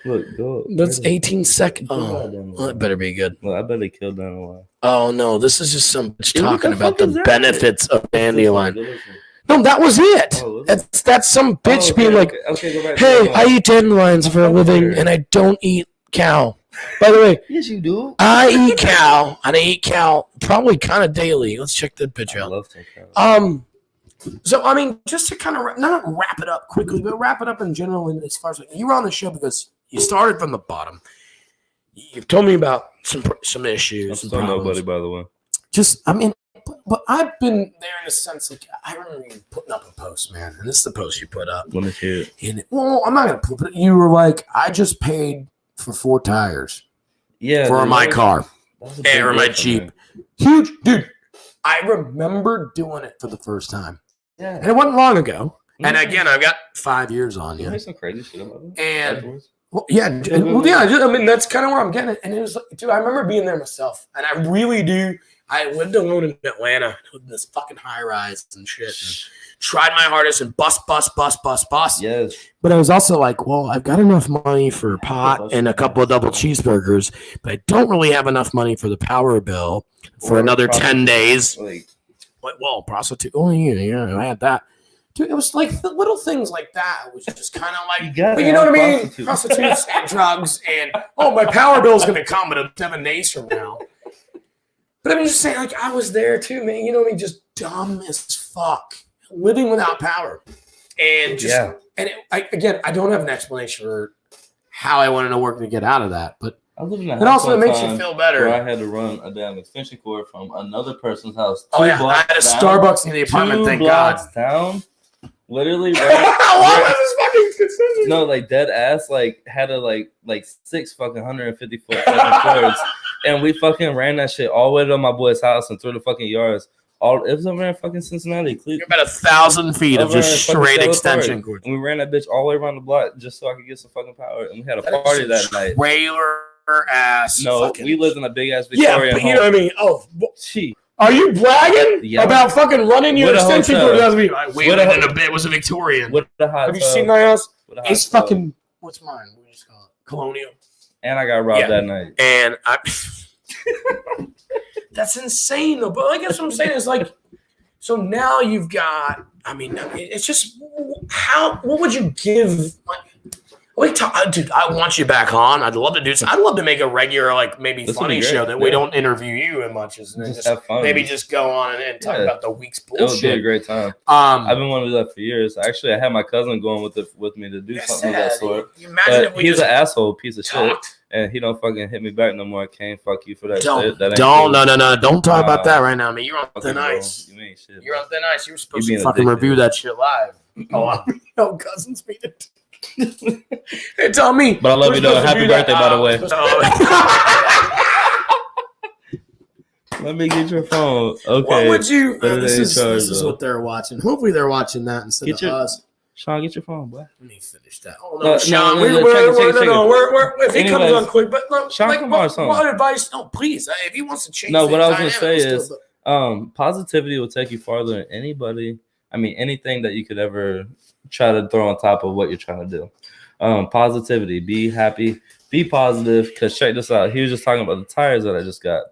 Look, go. That's 18 seconds. Go Oh, dandelion. well, that better be good. Look, I bet they killed dandelion. Oh no, this is just some bitch Dude, what talking the about fuck is the that? benefits of dandelion. Go listen. No, that was it. Oh, was it? That's some bitch Oh, being like, okay, go back. "Hey, Go I back. eat dandelions for a living, and I don't eat cow." By the way, Yes, you do. I eat cow, and I eat cow probably kind of daily. Let's check the picture I out. love some cow. So, I mean, just to kind of not wrap it up quickly, but wrap it up in general. And as far as like, you were on the show because you started from the bottom. You've told me about some issues. I'm some still problems. nobody, by the way. Just, I mean, but I've been there in a sense. Like, I remember you putting up a post, man, and this is the post you put up. Let me hear it. And well, I'm not gonna put it. You were like, I just paid for 4 tires. Yeah, for dude, my car or my deal for Jeep. me. Huge, dude. I remember doing it for the first time, Yeah, and it wasn't long ago. And Mhm. again, I've got 5 years on You you. made some crazy shit about it. And Afterwards. well, yeah, I mean, that's kind of where I'm getting it. And it was like, dude, I remember being there myself, and I really do. I lived alone in Atlanta, lived in this fucking high rise and shit, and tried my hardest and bust. Yes. But I was also like, well, I've got enough money for pot and a couple of double cheeseburgers, but I don't really have enough money for the power bill for Or another 10 days. Like, Well, prostitute. Oh, yeah, I had that. Dude, it was like the little things like that. It was just kind of like, but you know what I mean? Prostitutes and drugs, and my power bill is going to come in 7 days from now. But I'm just saying, like, I was there too, man. You know what I mean? Just dumb as fuck, living without power, and just and I don't have an explanation for how I wanted to work to get out of that, but I lived in a it house also one makes time you feel better. where I had to run a damn extension cord from another person's house. Oh yeah, I had a Starbucks in the apartment. Thank God. 2 blocks down. Literally, what was this fucking consistent? No, like dead ass, like had a like 6 fucking 150-foot fucking cords, and we fucking ran that shit all the way to my boy's house and through the fucking yards. It was over in fucking Cincinnati. You're about 1,000 feet of just straight extension cords. And we ran that bitch all the way around the block just so I could get some fucking power. And we had a party that night. Trailer ass. No, we lived in a big ass Victorian but you know what I mean? Oh, gee. Are you bragging Yeah. about fucking running your With a extension hotel. cord? We With lived a in a bit. It was a Victorian. With the hot Have you tub. seen my house? With a hot It's tub. fucking. What's mine? What do you just call it? Colonial. And I got robbed that night. And I. That's insane, though. But I guess what I'm saying is like, so now you've got. I mean, it's just how. What would you give? Like, dude, I want you back on. I'd love to do. I'd love to make a regular, like maybe This would funny be great, show that we don't interview you as much as Just have fun. maybe just go on and talk about the week's It would be a bullshit. great time. I've been wanting to do that for years. Actually, I had my cousin going with me to do something of that sort. You imagine if But we he's just an asshole piece of shit, talked. and he don't fucking hit me back no more. I can't fuck you for that Don't, shit. That ain't don't, cool. no. Don't talk about that right now, man. You're on Fucking thin ice. You ain't shit. You're on thin ice. You were supposed You to being fucking addicted. review that shit live. Oh, no, cousins beat it. Hey, tell me. But I love you though. Happy birthday, by the way. Let me get your phone. Okay. What would you? Better This than is charge, this is though. what they're watching. Hopefully, they're watching that instead Get of your- us. Sean, get your phone, boy. Let me finish that. Oh No, no, Sean. no, We're check it. if he comes Anyways, on quick, but no, Sean, like, come on, son. what advice? No, please. If he wants to change, No, what the I was gonna dynamic, say still, is, positivity will take you farther than anybody. I mean, anything that you could ever try to throw on top of what you're trying to do. Positivity, be happy, be positive. Because check this out. He was just talking about the tires that I just got.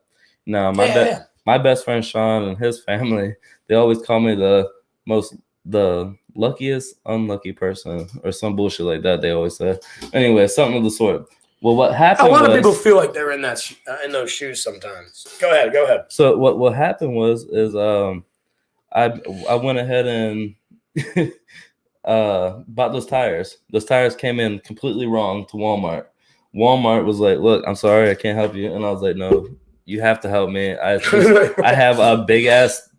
Now, my best friend Sean and his family, they always call me the luckiest unlucky person or some bullshit like that. They always say. Anyway, something of the sort. Well, what happened? a lot of was- people feel like they're in that in those shoes sometimes. Go ahead. So what happened was I went ahead and bought those tires. Those tires came in completely wrong to Walmart. Walmart was like, "Look, I'm sorry, I can't help you," and I was like, "No, you have to help me. I have a big ass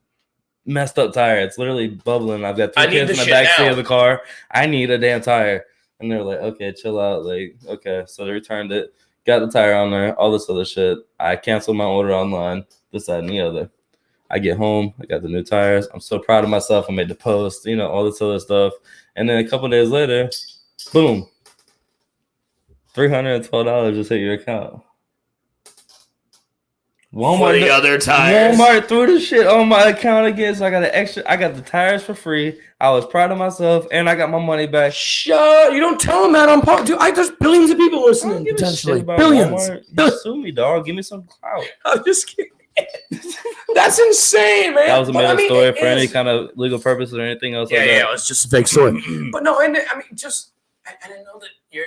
messed up tire. It's literally bubbling. I've got 3 kids in the back seat of the car. I need a damn tire." And they're like, "Okay, chill out." Like, okay, so they returned it, got the tire on there, all this other shit. I canceled my order online, this, that, and the other. I get home, I got the new tires. I'm so proud of myself. I made the post, all this other stuff. And then a couple of days later, boom, $312 just hit your account. For the other tires. Walmart threw the shit on my account again, so I got I got the tires for free. I was proud of myself, and I got my money back. Shut! You don't tell them that on podcast. Dude, there's billions of people I don't listening. give a shit Potentially about billions. Walmart. You sue me, dog. Give me some clout. I'm just kidding. That's insane, man. That was a But, middle story it for any is- kind of legal purpose or anything else Yeah, like yeah, that. it's just a fake story. But no, I didn't know that you're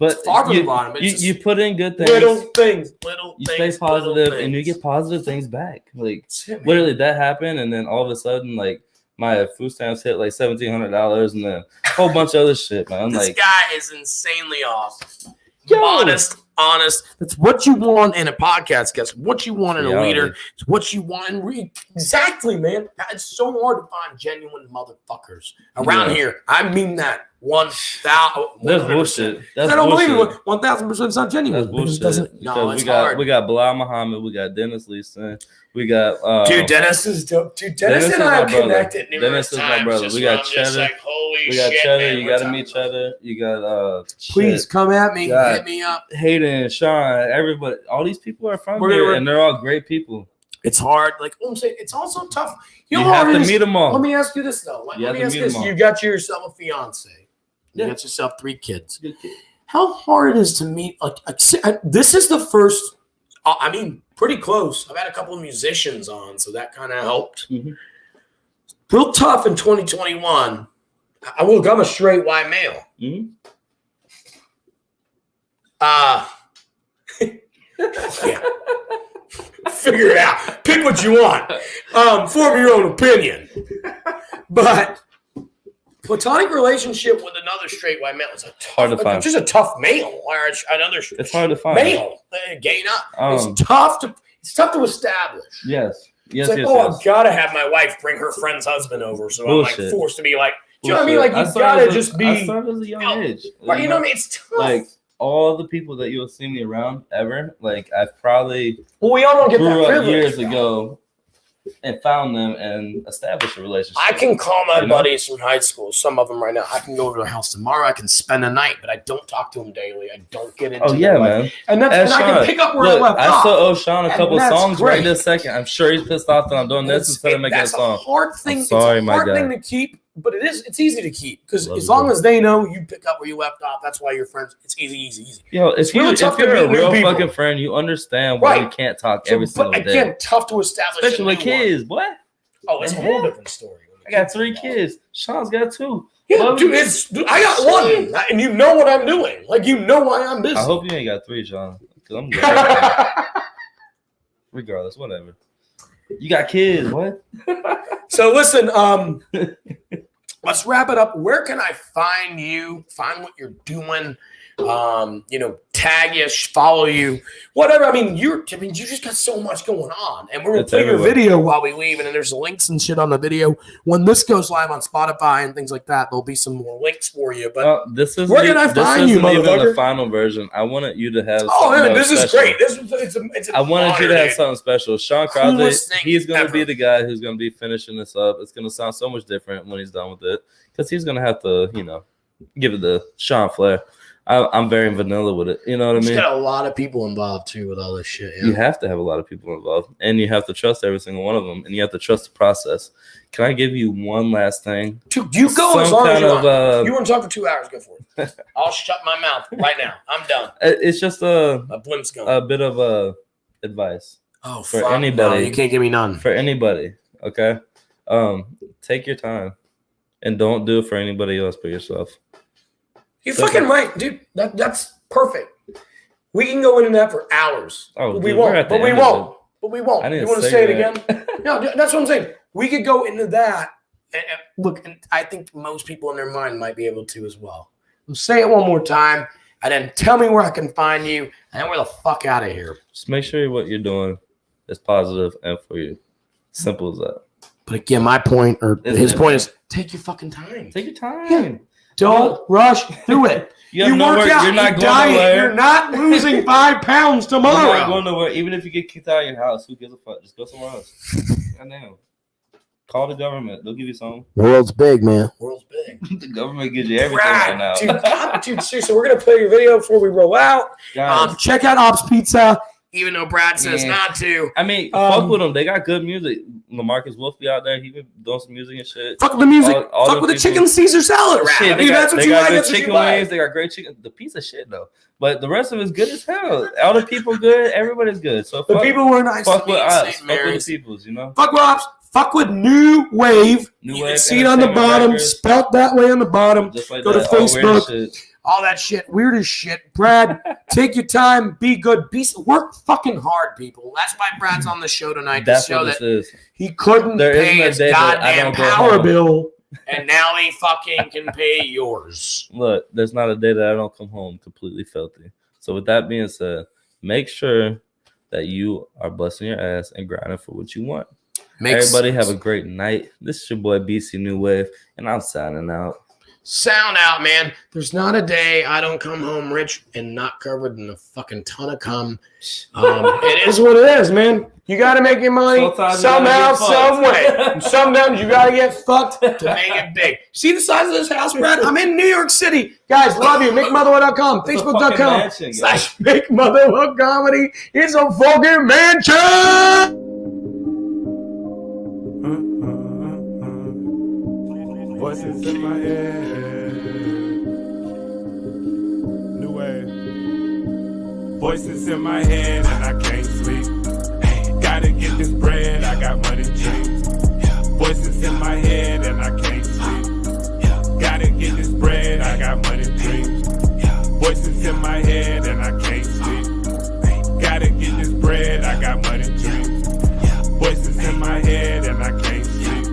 But far from you, the bottom. It's you, just you put in good things. little things. You stay positive, and you get positive things back. Like literally, that happened, and then all of a sudden, like My food stamps hit like $1,700, and then a whole bunch of other shit, man. This like, guy is insanely awesome. Honest. That's what you want in a podcast guest. What you want in a leader. It's what you want in exactly, man. It's so hard to find genuine motherfuckers around here. I mean that 1,000. That's bullshit. I don't believe it. 1,000% it's not genuine. That's bullshit. No, it's hard. We got Bilal Muhammad. We got Dennis Leeson. We got dude. Dennis is dope. Dude, Dennis and I have connected numerous times. My brother. We got Cheddar. Like, holy we got shit, Cheddar. man, You got to meet Cheddar. You got please come at me. Hit me up. Hayden, Sean, everybody. All these people are from here, and they're all great people. It's hard. Like I'm saying, it's also tough. You have to meet them all. Let me ask you this though. Let me ask you this. You got yourself a fiance. You got yourself 3 kids. How hard it is to meet? This is the first. I mean, pretty close. I've had a couple of musicians on, so that kind of helped. Mm-hmm. Real tough in 2021. I'm a straight white male. Mm-hmm. Yeah. Figure it out. Pick what you want. Form your own opinion. But platonic relationship with another straight white male is hard to find. Just a tough male or another. It's hard to find male. Gay up. It's tough to establish. Yes. It's like, I've got to have my wife bring her friend's husband over, so I'm like forced to be like, do you know what I mean? Like you gotta just be. I started at a young age. Right, you know what I mean? It's tough. Like all the people that you'll see me around ever, like I've probably we all don't get grew that up privilege, years ago and found them and established a relationship. I can call my buddies from high school, some of them right now. I can go over to their house tomorrow. I can spend a night, but I don't talk to them daily. I don't get into man. Life. And I can pick up where I left off. I still owe Sean a couple songs great. Right this second. I'm sure he's pissed off that I'm doing this instead of making a song. That's a hard thing. It's a hard thing to keep, but it's easy to keep because as long as they know you pick up where you left off, that's why you're friends. It's easy. Yo, if you're a real fucking friend, you understand why you can't talk every single day. Again, tough to establish. Especially with kids, what? Oh, it's a whole different story. I got 3 kids. Sean's got 2. Yeah, dude, I got 1, and you know what I'm doing. Like, you know why I'm busy. I hope you ain't got 3, Sean. Because I'm good. Regardless, whatever. You got kids, what? So listen, let's wrap it up. Where can I find you? Find what you're doing. Tag you, follow you, whatever. I mean, you just got so much going on, and we're gonna play your video while we leave, and then there's links and shit on the video. When this goes live on Spotify and things like that, there'll be some more links for you. But where can I find you, motherfucker? Even the final version. I wanted you to have. Oh, man, this is great. I wanted you to have something special. Sean Crosby, he's gonna be the guy who's gonna be finishing this up. It's gonna sound so much different when he's done with it, because he's gonna have to, give it the Sean flair. I'm very vanilla with it. You know what I mean? There's got a lot of people involved, too, with all this shit. Yeah. You have to have a lot of people involved. And you have to trust every single one of them. And you have to trust the process. Can I give you one last thing? Dude, you go as long as you want. You want to talk for 2 hours, go for it. I'll shut my mouth right now. I'm done. It's just a bit of advice. Oh, for anybody. No, you can't give me none. For anybody, okay? Take your time. And don't do it for anybody else but yourself. You're fucking right, dude. That's perfect. We can go into that for hours. Oh, but we won't. But we won't. You want to say it again? No, that's what I'm saying. We could go into that. And look, and I think most people in their mind might be able to as well. I'll say it one more time, and then tell me where I can find you, and then we're the fuck out of here. Just make sure what you're doing is positive and for you. Simple as that. But again, my point, or his point is, take your fucking time. Take your time. Yeah. Don't rush through it. You work out, you diet, you're not losing 5 pounds tomorrow. You're not going nowhere. Even if you get kicked out of your house, who gives a fuck? Just go somewhere else. Goddamn. Call the government. They'll give you something. World's big, man. World's big. The government gives you everything right now. Dude, seriously, we're going to play your video before we roll out. Check out Ops Pizza, even though Brad says not to. I mean, fuck with them. They got good music. LaMarcus Wolf be out there. He been doing some music and shit. Fuck with the music. Fuck with the chicken Caesar salad wrap. Shit, that's what you like. They got good chicken wings. They got great chicken. The pizza shit, though. But the rest of it is good as hell. All the people good. Everybody's good. So the people were nice. Fuck with us. Fuck with the peoples, Fuck with Ops. Fuck with New Wave. You can see it on the bottom. Spelt that way on the bottom. Just like Go to Facebook. all that shit. Weird as shit. Brad, take your time. Be good. Work fucking hard, people. That's why Brad's on the show tonight. That's to show what this that is. he couldn't pay his goddamn power bill, and now he fucking can pay yours. Look, there's not a day that I don't come home completely filthy. So with that being said, make sure that you are busting your ass and grinding for what you want. Everybody have a great night. This is your boy BC New Wave, and I'm signing out. Sound out, man. There's not a day I don't come home rich and not covered in a fucking ton of cum. It is what it is, man. You got to make your money somehow, some way. And sometimes you got to get fucked to make it big. See the size of this house, Brad? I'm in New York City. Guys, love you. MickMotherwell.com, Facebook.com/Mick Motherwell Comedy. It's a fucking mansion. Voices in my head. New wave. Voices in my head and I can't sleep. Gotta get this bread, I got money dreams. Voices in my head and I can't sleep. Gotta get this bread, I got money dreams. Voices in my head and I can't sleep. Gotta get this bread, I got money dreams. Voices in my head and I can't sleep.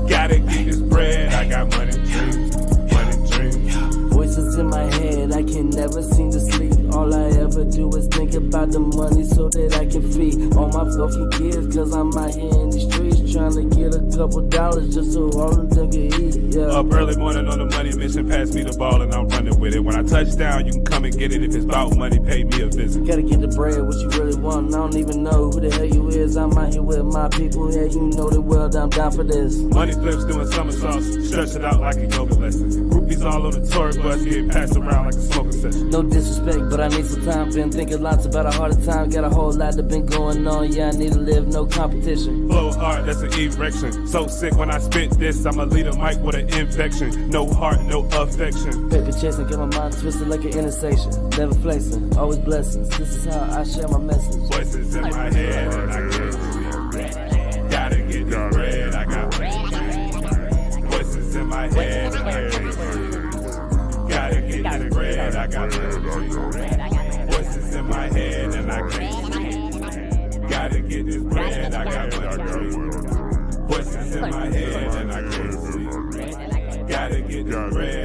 Gotta get this bread, I got money dreams. Money dreams. Voices in my head, I can never seem to sleep. All I ever do is think about the money so that I can feed all my fucking kids. Cause I'm out here in the streets trying to get a couple dollars just so all of them can eat. Yeah. Up early morning on the money mission, pass me the ball and I'm running with it. When I touch down, you can come and get it. If it's about money, pay me a visit. Gotta get the bread, what you really want. I don't even know who the hell you is. I'm out here with my people. Yeah, you know that well, I'm down for this. Money flips doing somersaults, stretch it out like a yoga lesson. Groupies all on the tour bus, getting passed around like a smoking session. No disrespect, but I need some time. Been thinking lots about a harder time. Got a whole lot that been going on. Yeah, I need to live, no competition. Flow hard, that's an erection. So sick when I spit this, I'ma lead a mic with an infection. No heart, no affection. Paper chasing, get my mind twisted like an intersection. Never flexing, always blessings. This is how I share my message. Voices in my head and I can't sleep. Gotta get this bread, I got voices in my head and I can't sleep. Gotta get this bread, I got voices in my head and I can't sleep. Gotta get this bread, I got voices in my head and I can't sleep. Gotta get this bread.